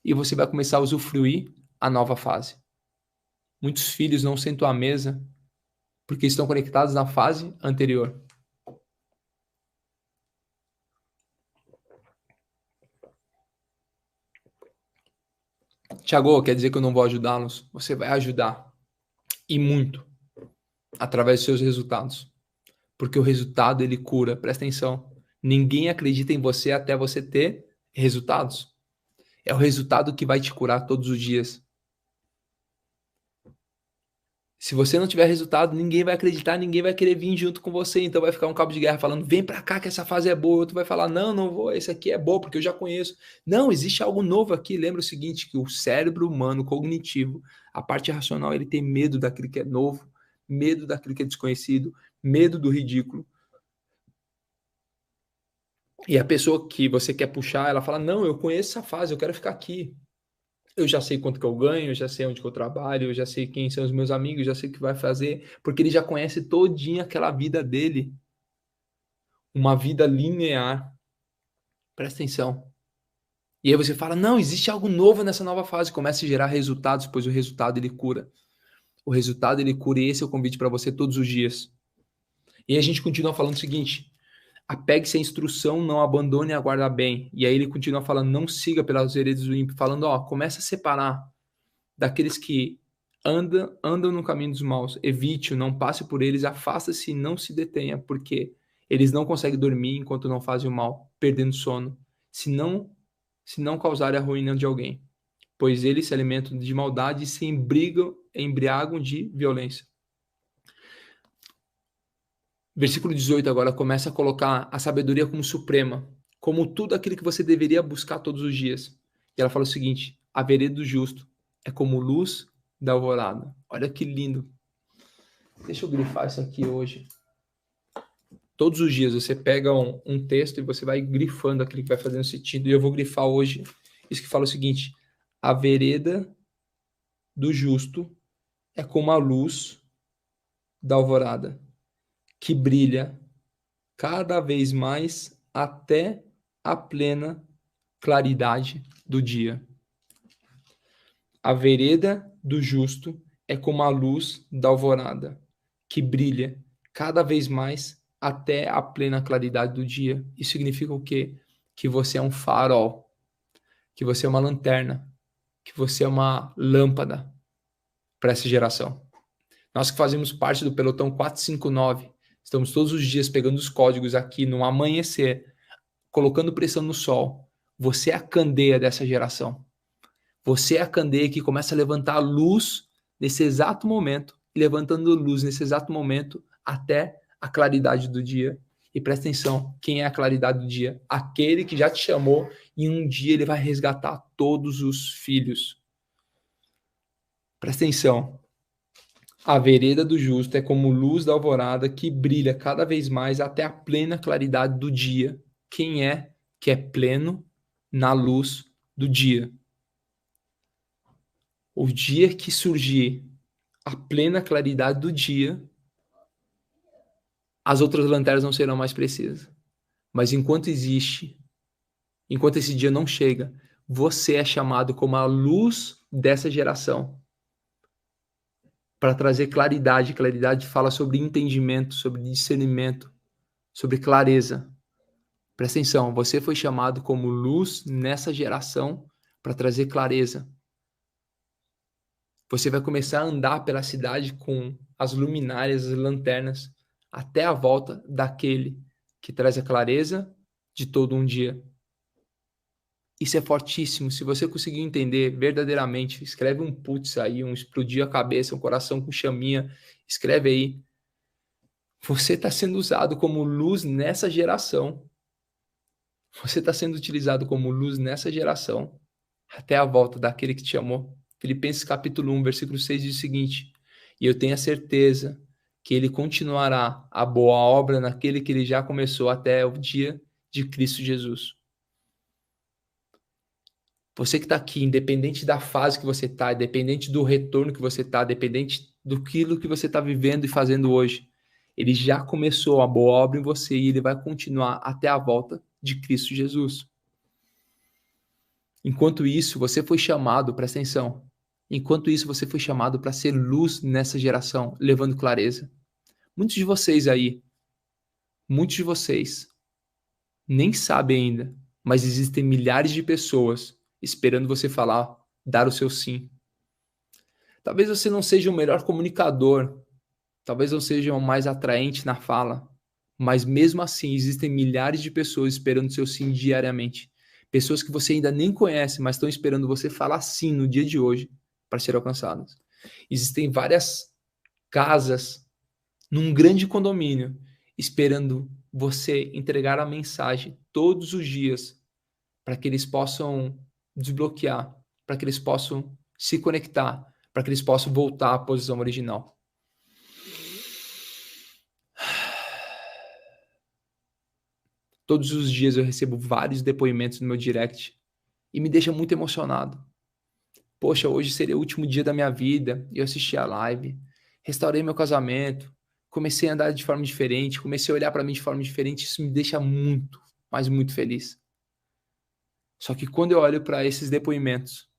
E você vai começar a usufruir a nova fase. Muitos filhos não sentam à mesa porque estão conectados na fase anterior. Tiago, quer dizer que eu não vou ajudá-los? Você vai ajudar. E muito. Através dos seus resultados. Porque o resultado, ele cura. Presta atenção. Ninguém acredita em você até você ter resultados. É o resultado que vai te curar todos os dias. Se você não tiver resultado, ninguém vai acreditar, ninguém vai querer vir junto com você. Então vai ficar um cabo de guerra falando, vem pra cá que essa fase é boa. Outro vai falar, não, não vou, esse aqui é bom porque eu já conheço. Não, existe algo novo aqui. Lembra o seguinte, que o cérebro humano cognitivo, a parte racional, ele tem medo daquilo que é novo, medo daquilo que é desconhecido, medo do ridículo. E a pessoa que você quer puxar, ela fala, não, eu conheço essa fase, eu quero ficar aqui. Eu já sei quanto que eu ganho, eu já sei onde que eu trabalho, eu já sei quem são os meus amigos, já sei o que vai fazer, porque ele já conhece todinha aquela vida dele. Uma vida linear. Presta atenção. E aí você fala, não, existe algo novo nessa nova fase. Começa a gerar resultados, pois o resultado ele cura. O resultado ele cura e esse é o convite para você todos os dias. E aí a gente continua falando o seguinte, apegue-se à instrução, não abandone e aguarda bem. E aí ele continua falando, não siga pelas veredas do ímpio, falando, ó, começa a separar daqueles que andam no caminho dos maus. Evite-o, não passe por eles, afasta-se e não se detenha, porque eles não conseguem dormir enquanto não fazem o mal, perdendo sono, se não causarem a ruína de alguém, pois eles se alimentam de maldade e se embriagam de violência. Versículo 18 agora começa a colocar a sabedoria como suprema, como tudo aquilo que você deveria buscar todos os dias. E ela fala o seguinte, a vereda do justo é como luz da alvorada. Olha que lindo. Deixa eu grifar isso aqui hoje. Todos os dias você pega um texto e você vai grifando aquilo que vai fazendo sentido. E eu vou grifar hoje isso que fala o seguinte: a vereda do justo é como a luz da alvorada, que brilha cada vez mais até a plena claridade do dia. A vereda do justo é como a luz da alvorada, que brilha cada vez mais até a plena claridade do dia. Isso significa o quê? Que você é um farol, que você é uma lanterna, que você é uma lâmpada para essa geração. Nós que fazemos parte do pelotão 459, estamos todos os dias pegando os códigos aqui no amanhecer, colocando pressão no sol. Você é a candeia dessa geração. Você é a candeia que começa a levantar a luz nesse exato momento, e levantando luz nesse exato momento até a claridade do dia. E presta atenção, quem é a claridade do dia? Aquele que já te chamou e um dia ele vai resgatar todos os filhos. Presta atenção. A vereda do justo é como luz da alvorada que brilha cada vez mais até a plena claridade do dia. Quem é que é pleno na luz do dia? O dia que surgir a plena claridade do dia, as outras lanternas não serão mais precisas. Mas enquanto esse dia não chega, você é chamado como a luz dessa geração para trazer claridade. Claridade fala sobre entendimento, sobre discernimento, sobre clareza. Presta atenção, você foi chamado como luz nessa geração para trazer clareza. Você vai começar a andar pela cidade com as luminárias, as lanternas, até a volta daquele que traz a clareza de todo um dia. Isso é fortíssimo. Se você conseguir entender verdadeiramente, escreve um putz aí, um explodir a cabeça, um coração com chaminha, escreve aí. Você está sendo usado como luz nessa geração. Você está sendo utilizado como luz nessa geração, até a volta daquele que te amou. Filipenses capítulo 1, versículo 6 diz o seguinte: e eu tenho a certeza que ele continuará a boa obra naquele que ele já começou até o dia de Cristo Jesus. Você que está aqui, independente da fase que você está, independente do retorno que você está, independente do que você está vivendo e fazendo hoje, ele já começou a boa obra em você e ele vai continuar até a volta de Cristo Jesus. Enquanto isso, você foi chamado, presta atenção, enquanto isso você foi chamado para ser luz nessa geração, levando clareza. Muitos de vocês nem sabem ainda, mas existem milhares de pessoas esperando você falar, dar o seu sim. Talvez você não seja o melhor comunicador, talvez não seja o mais atraente na fala, mas mesmo assim existem milhares de pessoas esperando o seu sim diariamente. Pessoas que você ainda nem conhece, mas estão esperando você falar sim no dia de hoje para ser alcançadas. Existem várias casas num grande condomínio esperando você entregar a mensagem todos os dias para que eles possam desbloquear, para que eles possam se conectar, para que eles possam voltar à posição original. Todos os dias eu recebo vários depoimentos no meu direct e me deixa muito emocionado. Poxa, hoje seria o último dia da minha vida e eu assisti a live, restaurei meu casamento, comecei a andar de forma diferente, comecei a olhar para mim de forma diferente. Isso me deixa muito, mas muito feliz. Só que quando eu olho para esses depoimentos,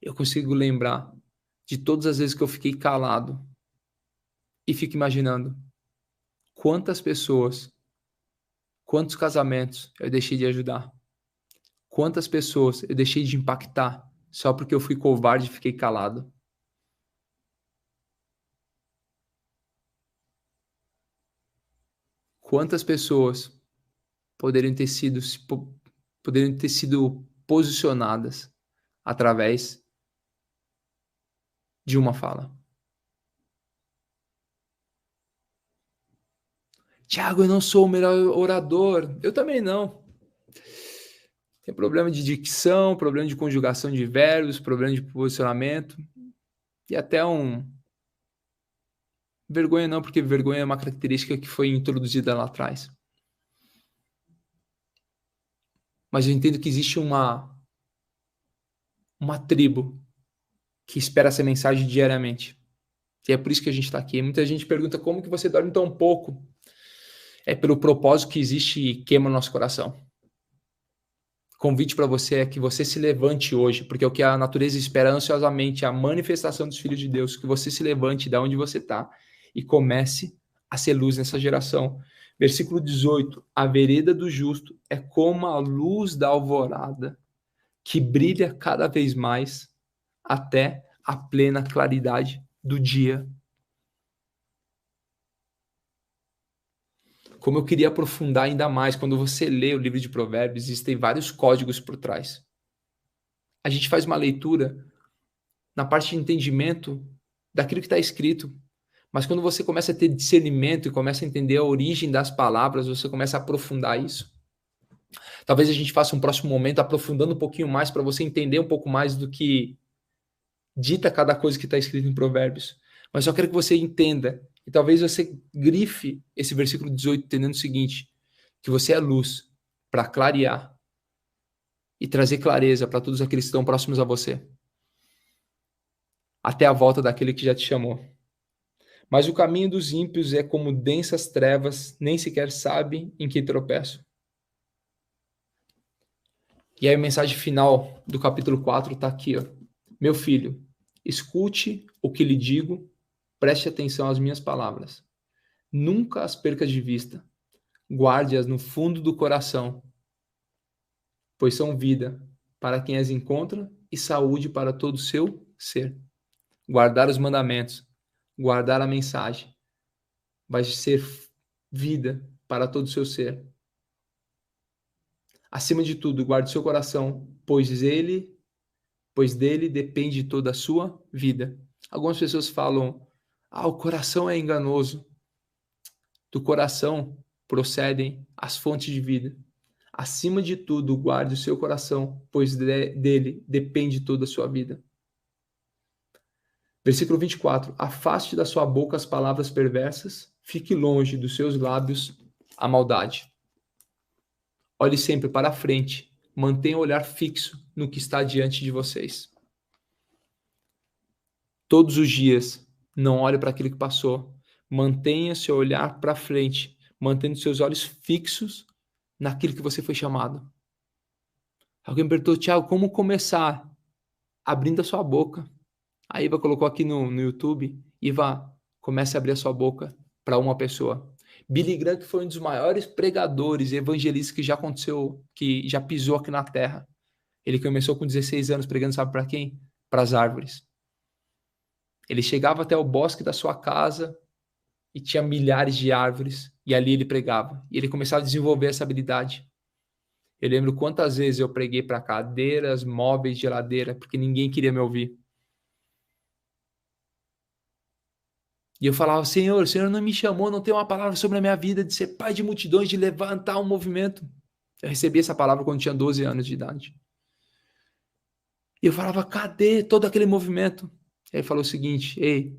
eu consigo lembrar de todas as vezes que eu fiquei calado e fico imaginando quantas pessoas, quantos casamentos eu deixei de ajudar, quantas pessoas eu deixei de impactar só porque eu fui covarde e fiquei calado. Quantas pessoas poderiam ter sido posicionadas através de uma fala. Tiago, eu não sou o melhor orador. Eu também não. Tem problema de dicção, problema de conjugação de verbos, problema de posicionamento e até Vergonha não, porque vergonha é uma característica que foi introduzida lá atrás. Mas eu entendo que existe uma tribo que espera essa mensagem diariamente. E é por isso que a gente está aqui. Muita gente pergunta como que você dorme tão pouco. É pelo propósito que existe e queima no nosso coração. Convite para você é que você se levante hoje, porque é o que a natureza espera ansiosamente, a manifestação dos filhos de Deus, que você se levante da onde você está e comece a ser luz nessa geração. Versículo 18: a vereda do justo é como a luz da alvorada, que brilha cada vez mais até a plena claridade do dia. Como eu queria aprofundar ainda mais, quando você lê o livro de Provérbios, existem vários códigos por trás. A gente faz uma leitura na parte de entendimento daquilo que está escrito, mas quando você começa a ter discernimento e começa a entender a origem das palavras, você começa a aprofundar isso. Talvez a gente faça um próximo momento aprofundando um pouquinho mais para você entender um pouco mais do que dita cada coisa que está escrito em Provérbios. Mas só quero que você entenda, e talvez você grife esse versículo 18 entendendo o seguinte, que você é luz para clarear e trazer clareza para todos aqueles que estão próximos a você, até a volta daquele que já te chamou. Mas o caminho dos ímpios é como densas trevas, nem sequer sabem em que tropeçam. E aí a mensagem final do capítulo 4 está aqui, ó. Meu filho, escute o que lhe digo, preste atenção às minhas palavras. Nunca as perca de vista, guarde-as no fundo do coração, pois são vida para quem as encontra e saúde para todo o seu ser. Guardar os mandamentos, guardar a mensagem, vai ser vida para todo o seu ser. Acima de tudo, guarde seu coração, pois dele depende toda a sua vida. Algumas pessoas falam, o coração é enganoso. Do coração procedem as fontes de vida. Acima de tudo, guarde o seu coração, pois dele depende toda a sua vida. Versículo 24. Afaste da sua boca as palavras perversas, fique longe dos seus lábios a maldade. Olhe sempre para a frente, mantenha o olhar fixo no que está diante de vocês. Todos os dias, não olhe para aquilo que passou. Mantenha seu olhar para frente, mantendo seus olhos fixos naquilo que você foi chamado. Alguém me perguntou, Thiago, como começar? Abrindo a sua boca. A Iva colocou aqui no YouTube, Iva, comece a abrir a sua boca para uma pessoa. Billy Graham, que foi um dos maiores pregadores e evangelistas que já aconteceu, que já pisou aqui na Terra. Ele começou com 16 anos pregando, sabe para quem? Para as árvores. Ele chegava até o bosque da sua casa e tinha milhares de árvores, e ali ele pregava. E ele começava a desenvolver essa habilidade. Eu lembro quantas vezes eu preguei para cadeiras, móveis, geladeira, porque ninguém queria me ouvir. E eu falava, Senhor, o Senhor não me chamou, não tem uma palavra sobre a minha vida de ser pai de multidões, de levantar um movimento. Eu recebi essa palavra quando tinha 12 anos de idade. E eu falava, cadê todo aquele movimento? Aí ele falou o seguinte, ei,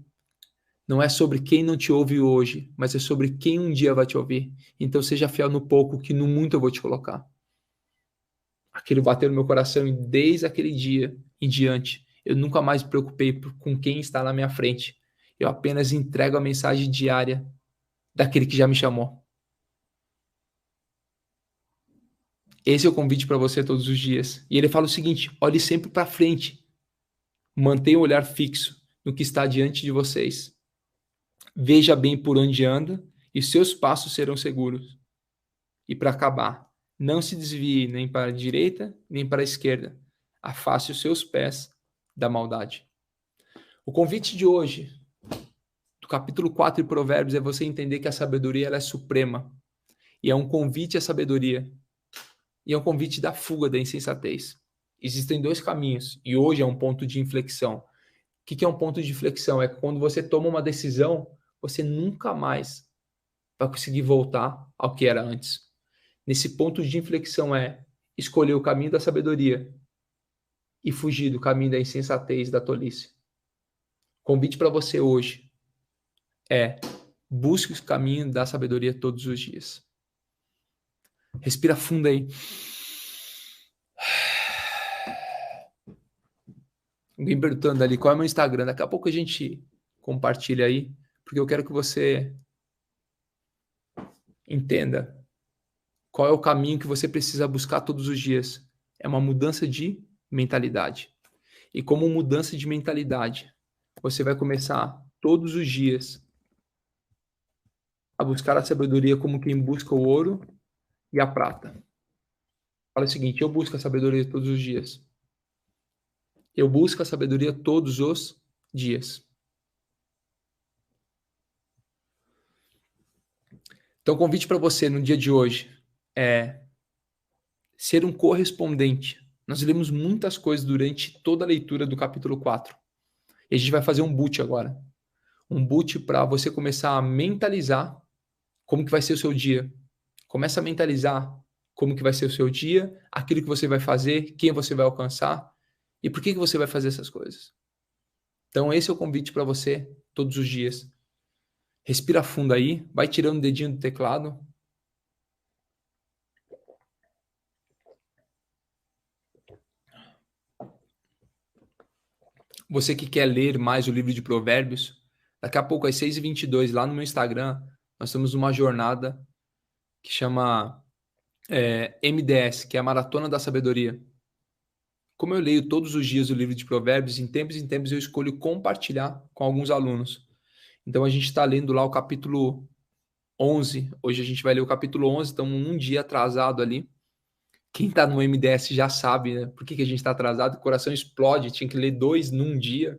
não é sobre quem não te ouve hoje, mas é sobre quem um dia vai te ouvir. Então seja fiel no pouco, que no muito eu vou te colocar. Aquilo bateu no meu coração e desde aquele dia em diante, eu nunca mais me preocupei com quem está na minha frente. Eu apenas entrego a mensagem diária daquele que já me chamou. Esse é o convite para você todos os dias. E ele fala o seguinte, olhe sempre para frente. Mantenha o olhar fixo no que está diante de vocês. Veja bem por onde anda e seus passos serão seguros. E para acabar, não se desvie nem para a direita nem para a esquerda. Afaste os seus pés da maldade. O convite de hoje, do capítulo 4 de Provérbios, é você entender que a sabedoria ela é suprema. E é um convite à sabedoria. E é um convite da fuga da insensatez. Existem dois caminhos. E hoje é um ponto de inflexão. O que é um ponto de inflexão? É quando você toma uma decisão, você nunca mais vai conseguir voltar ao que era antes. Nesse ponto de inflexão é escolher o caminho da sabedoria e fugir do caminho da insensatez, da tolice. Convite para você hoje é: busque o caminho da sabedoria todos os dias. Respira fundo aí. Alguém perguntando ali qual é o meu Instagram. Daqui a pouco a gente compartilha aí, porque eu quero que você entenda qual é o caminho que você precisa buscar todos os dias. É uma mudança de mentalidade. E como mudança de mentalidade, você vai começar todos os dias a buscar a sabedoria como quem busca o ouro e a prata. Fala o seguinte: eu busco a sabedoria todos os dias. Eu busco a sabedoria todos os dias. Então, o convite para você no dia de hoje é ser um correspondente. Nós lemos muitas coisas durante toda a leitura do capítulo 4. E a gente vai fazer um boot agora. Um boot para você começar a mentalizar como que vai ser o seu dia. Começa a mentalizar como que vai ser o seu dia, aquilo que você vai fazer, quem você vai alcançar e por que você vai fazer essas coisas. Então, esse é o convite para você todos os dias. Respira fundo aí, vai tirando o dedinho do teclado. Você que quer ler mais o livro de Provérbios, daqui a pouco às 6h22, lá no meu Instagram, nós temos uma jornada que chama MDS, que é a Maratona da Sabedoria. Como eu leio todos os dias o livro de Provérbios, em tempos eu escolho compartilhar com alguns alunos. Então a gente está lendo lá o capítulo 11. Hoje a gente vai ler o capítulo 11, estamos um dia atrasado ali. Quem está no MDS já sabe, né? Por que a gente está atrasado? O coração explode, tinha que ler 2 num dia,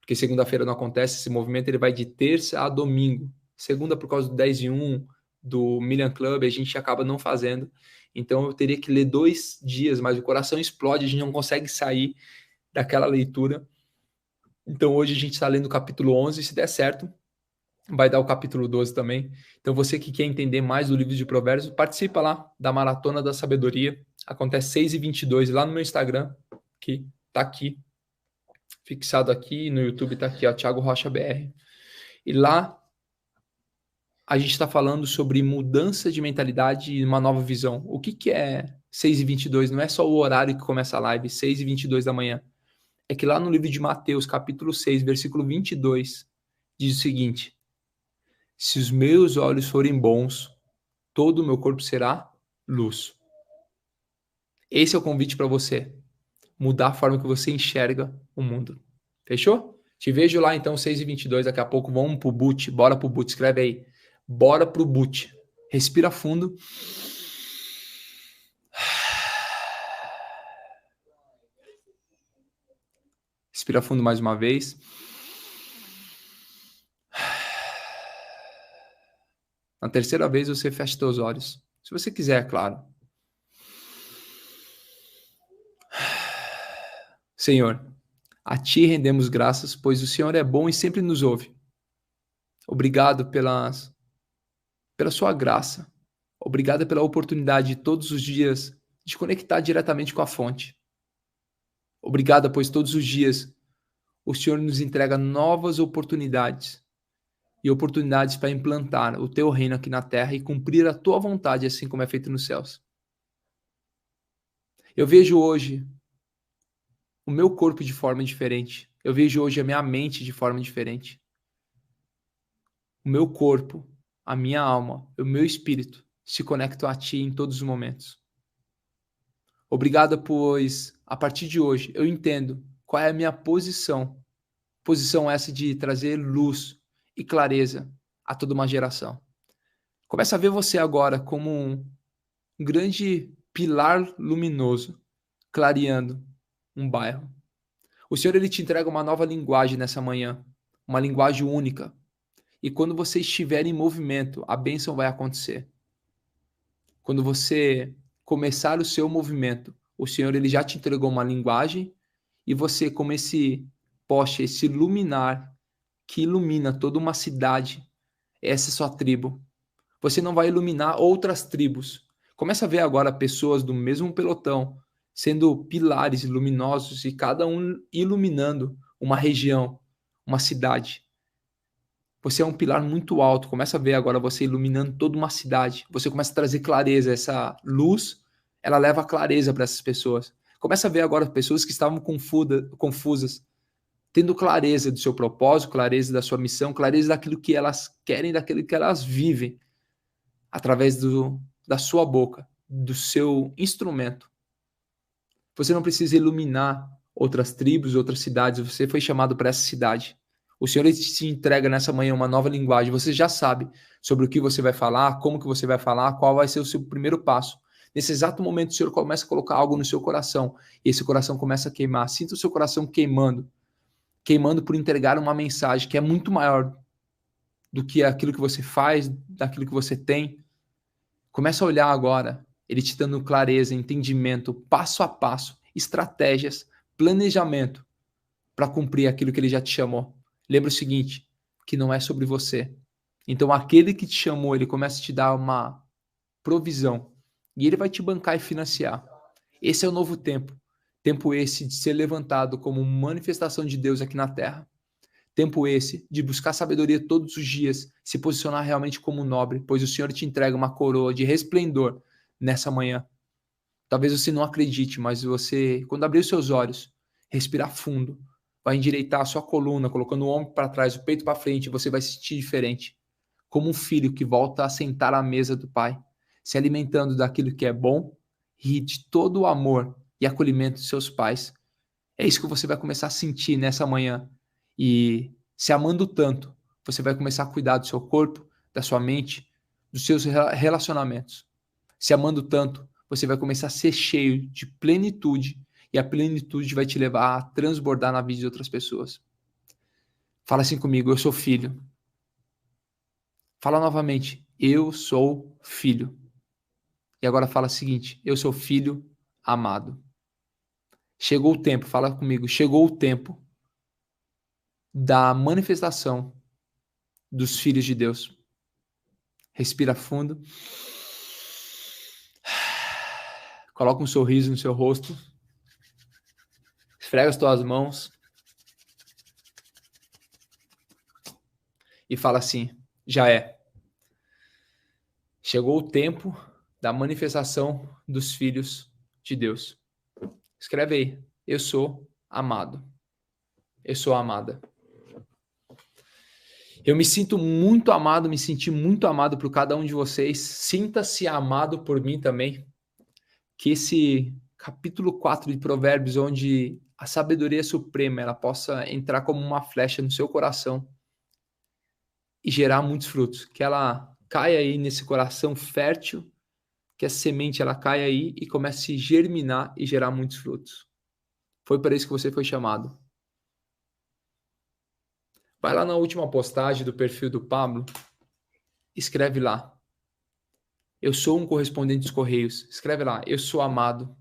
porque segunda-feira não acontece. Esse movimento ele vai de terça a domingo. Segunda, por causa do 10 e 1, do Million Club, a gente acaba não fazendo. Então eu teria que ler 2 dias, mas o coração explode, a gente não consegue sair daquela leitura. Então hoje a gente está lendo o capítulo 11, se der certo, vai dar o capítulo 12 também. Então você que quer entender mais do livro de Provérbios, participa lá da Maratona da Sabedoria. Acontece 6h22 lá no meu Instagram, que tá aqui, fixado aqui, no YouTube tá aqui, ó, Thiago Rocha BR. E lá a gente está falando sobre mudança de mentalidade e uma nova visão. O que é 6h22? Não é só o horário que começa a live, 6h22 da manhã. É que lá no livro de Mateus, capítulo 6, versículo 22, diz o seguinte: se os meus olhos forem bons, todo o meu corpo será luz. Esse é o convite para você. Mudar a forma que você enxerga o mundo. Fechou? Te vejo lá então, 6h22. Daqui a pouco vamos pro boot. Bora pro boot. Escreve aí. Bora pro boot. Respira fundo. Respira fundo mais uma vez. Na terceira vez você fecha seus olhos. Se você quiser, é claro. Senhor, a Ti rendemos graças, pois o Senhor é bom e sempre nos ouve. Obrigado pela sua graça. Obrigado pela oportunidade de todos os dias de conectar diretamente com a fonte. Obrigado, pois todos os dias o Senhor nos entrega novas oportunidades e oportunidades para implantar o Teu reino aqui na terra e cumprir a Tua vontade, assim como é feito nos céus. Eu vejo hoje o meu corpo de forma diferente. Eu vejo hoje a minha mente de forma diferente. O meu corpo, a minha alma, o meu espírito se conectam a Ti em todos os momentos. Obrigado, pois a partir de hoje eu entendo qual é a minha posição. Posição essa de trazer luz e clareza a toda uma geração. Começa a ver você agora como um grande pilar luminoso, clareando um bairro. O Senhor ele te entrega uma nova linguagem nessa manhã, uma linguagem única. E quando você estiver em movimento, a bênção vai acontecer. Quando você começar o seu movimento, o Senhor ele já te entregou uma linguagem e você, como esse poste, esse luminar que ilumina toda uma cidade, essa é sua tribo. Você não vai iluminar outras tribos. Começa a ver agora pessoas do mesmo pelotão sendo pilares luminosos e cada um iluminando uma região, uma cidade. Você é um pilar muito alto. Começa a ver agora você iluminando toda uma cidade. Você começa a trazer clareza. Essa luz, ela leva clareza para essas pessoas. Começa a ver agora pessoas que estavam confusas, tendo clareza do seu propósito, clareza da sua missão, clareza daquilo que elas querem, daquilo que elas vivem, através da sua boca, do seu instrumento. Você não precisa iluminar outras tribos, outras cidades. Você foi chamado para essa cidade. O Senhor te entrega nessa manhã uma nova linguagem. Você já sabe sobre o que você vai falar, como que você vai falar, qual vai ser o seu primeiro passo. Nesse exato momento, o Senhor começa a colocar algo no seu coração. E esse coração começa a queimar. Sinta o seu coração queimando. Queimando por entregar uma mensagem que é muito maior do que aquilo que você faz, daquilo que você tem. Começa a olhar agora. Ele te dando clareza, entendimento, passo a passo, estratégias, planejamento para cumprir aquilo que ele já te chamou. Lembra o seguinte, que não é sobre você. Então aquele que te chamou, ele começa a te dar uma provisão e ele vai te bancar e financiar. Esse é o novo tempo. Tempo esse de ser levantado como manifestação de Deus aqui na terra. Tempo esse de buscar sabedoria todos os dias, se posicionar realmente como nobre, pois o Senhor te entrega uma coroa de resplendor nessa manhã. Talvez você não acredite, mas você, quando abrir os seus olhos, respirar fundo, vai endireitar a sua coluna, colocando o ombro para trás, o peito para frente, você vai se sentir diferente. Como um filho que volta a sentar à mesa do pai, se alimentando daquilo que é bom e de todo o amor e acolhimento de seus pais. É isso que você vai começar a sentir nessa manhã. E se amando tanto, você vai começar a cuidar do seu corpo, da sua mente, dos seus relacionamentos. Se amando tanto, você vai começar a ser cheio de plenitude e a plenitude vai te levar a transbordar na vida de outras pessoas. Fala assim comigo, eu sou filho. Fala novamente, eu sou filho. E agora fala o seguinte, eu sou filho amado. Chegou o tempo, fala comigo, chegou o tempo da manifestação dos filhos de Deus. Respira fundo. Coloca um sorriso no seu rosto. Esfrega as tuas mãos. E fala assim, já é. Chegou o tempo da manifestação dos filhos de Deus. Escreve aí, eu sou amado. Eu sou amada. Eu me sinto muito amado, me senti muito amado por cada um de vocês. Sinta-se amado por mim também. Que esse capítulo 4 de Provérbios, onde a sabedoria suprema ela possa entrar como uma flecha no seu coração e gerar muitos frutos. Que ela caia aí nesse coração fértil, que a semente ela caia aí e comece a germinar e gerar muitos frutos. Foi para isso que você foi chamado. Vai lá na última postagem do perfil do Pablo, escreve lá. Eu sou um correspondente dos Correios. Escreve lá, eu sou amado.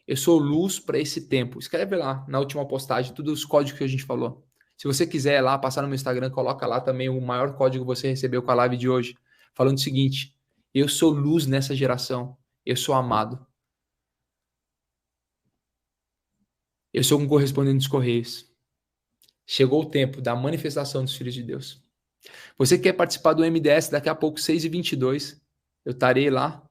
Eu sou luz para esse tempo. Escreve lá na última postagem todos os códigos que a gente falou. Se você quiser lá passar no meu Instagram, coloca lá também o maior código que você recebeu com a live de hoje. Falando o seguinte, eu sou luz nessa geração. Eu sou amado. Eu sou um correspondente dos Correios. Chegou o tempo da manifestação dos filhos de Deus. Você que quer participar do MDS daqui a pouco, 6h22, eu estarei lá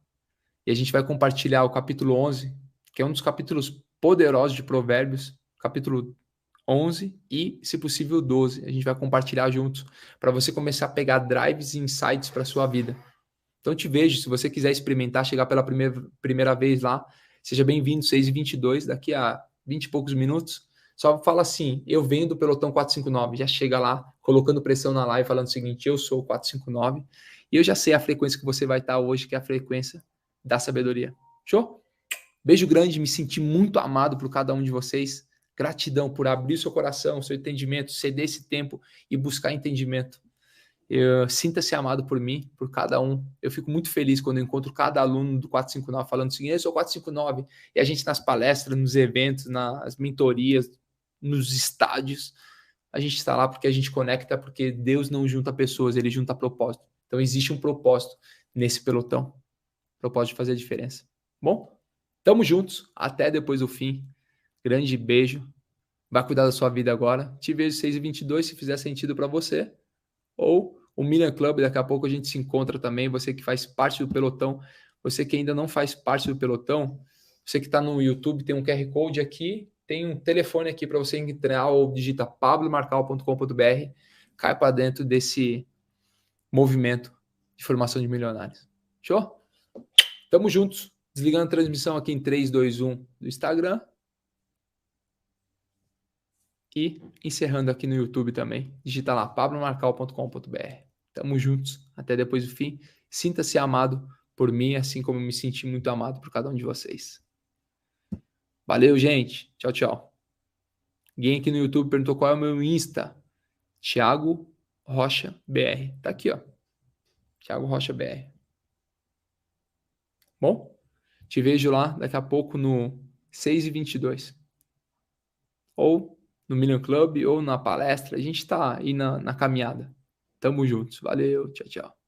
e a gente vai compartilhar o capítulo 11, que é um dos capítulos poderosos de Provérbios, capítulo 11 e, se possível, 12. A gente vai compartilhar juntos para você começar a pegar drives e insights para a sua vida. Então, te vejo, se você quiser experimentar, chegar pela primeira vez lá, seja bem-vindo, 6h22, daqui a 20 e poucos minutos. Só fala assim, eu venho do Pelotão 459, já chega lá, colocando pressão na live, falando o seguinte, eu sou o 459, e eu já sei a frequência que você vai estar hoje, que é a frequência da sabedoria. Show? Beijo grande, me senti muito amado por cada um de vocês. Gratidão por abrir o seu coração, o seu entendimento, ceder esse tempo e buscar entendimento. Sinta-se amado por mim, por cada um. Eu fico muito feliz quando eu encontro cada aluno do 459 falando assim, eu sou 459, e a gente nas palestras, nos eventos, nas mentorias, nos estádios, a gente está lá porque a gente conecta, porque Deus não junta pessoas, Ele junta propósito. Então existe um propósito nesse pelotão, propósito de fazer a diferença. Bom, tamo juntos, até depois do fim. Grande beijo, vai cuidar da sua vida agora. Te vejo 6h22, se fizer sentido para você. ou o Million Club. Daqui a pouco a gente se encontra também. Você que faz parte do pelotão, você que ainda não faz parte do pelotão, você que está no YouTube, tem um QR Code aqui, tem um telefone aqui para você entrar ou digita pablomarcal.com.br, cai para dentro desse movimento de formação de milionários. Show? Tamo juntos. Desligando a transmissão aqui em 3, 2, 1 do Instagram. E encerrando aqui no YouTube também. Digita lá, pablomarcal.com.br. Tamo juntos. Até depois do fim. Sinta-se amado por mim, assim como eu me senti muito amado por cada um de vocês. Valeu, gente. Tchau, tchau. Alguém aqui no YouTube perguntou qual é o meu Insta. Thiago Rocha BR. Tá aqui, ó. Thiago Rocha BR. Bom? Te vejo lá daqui a pouco no 6h22. Ou no Million Club, ou na palestra. A gente tá aí na caminhada. Tamo juntos. Valeu. Tchau, tchau.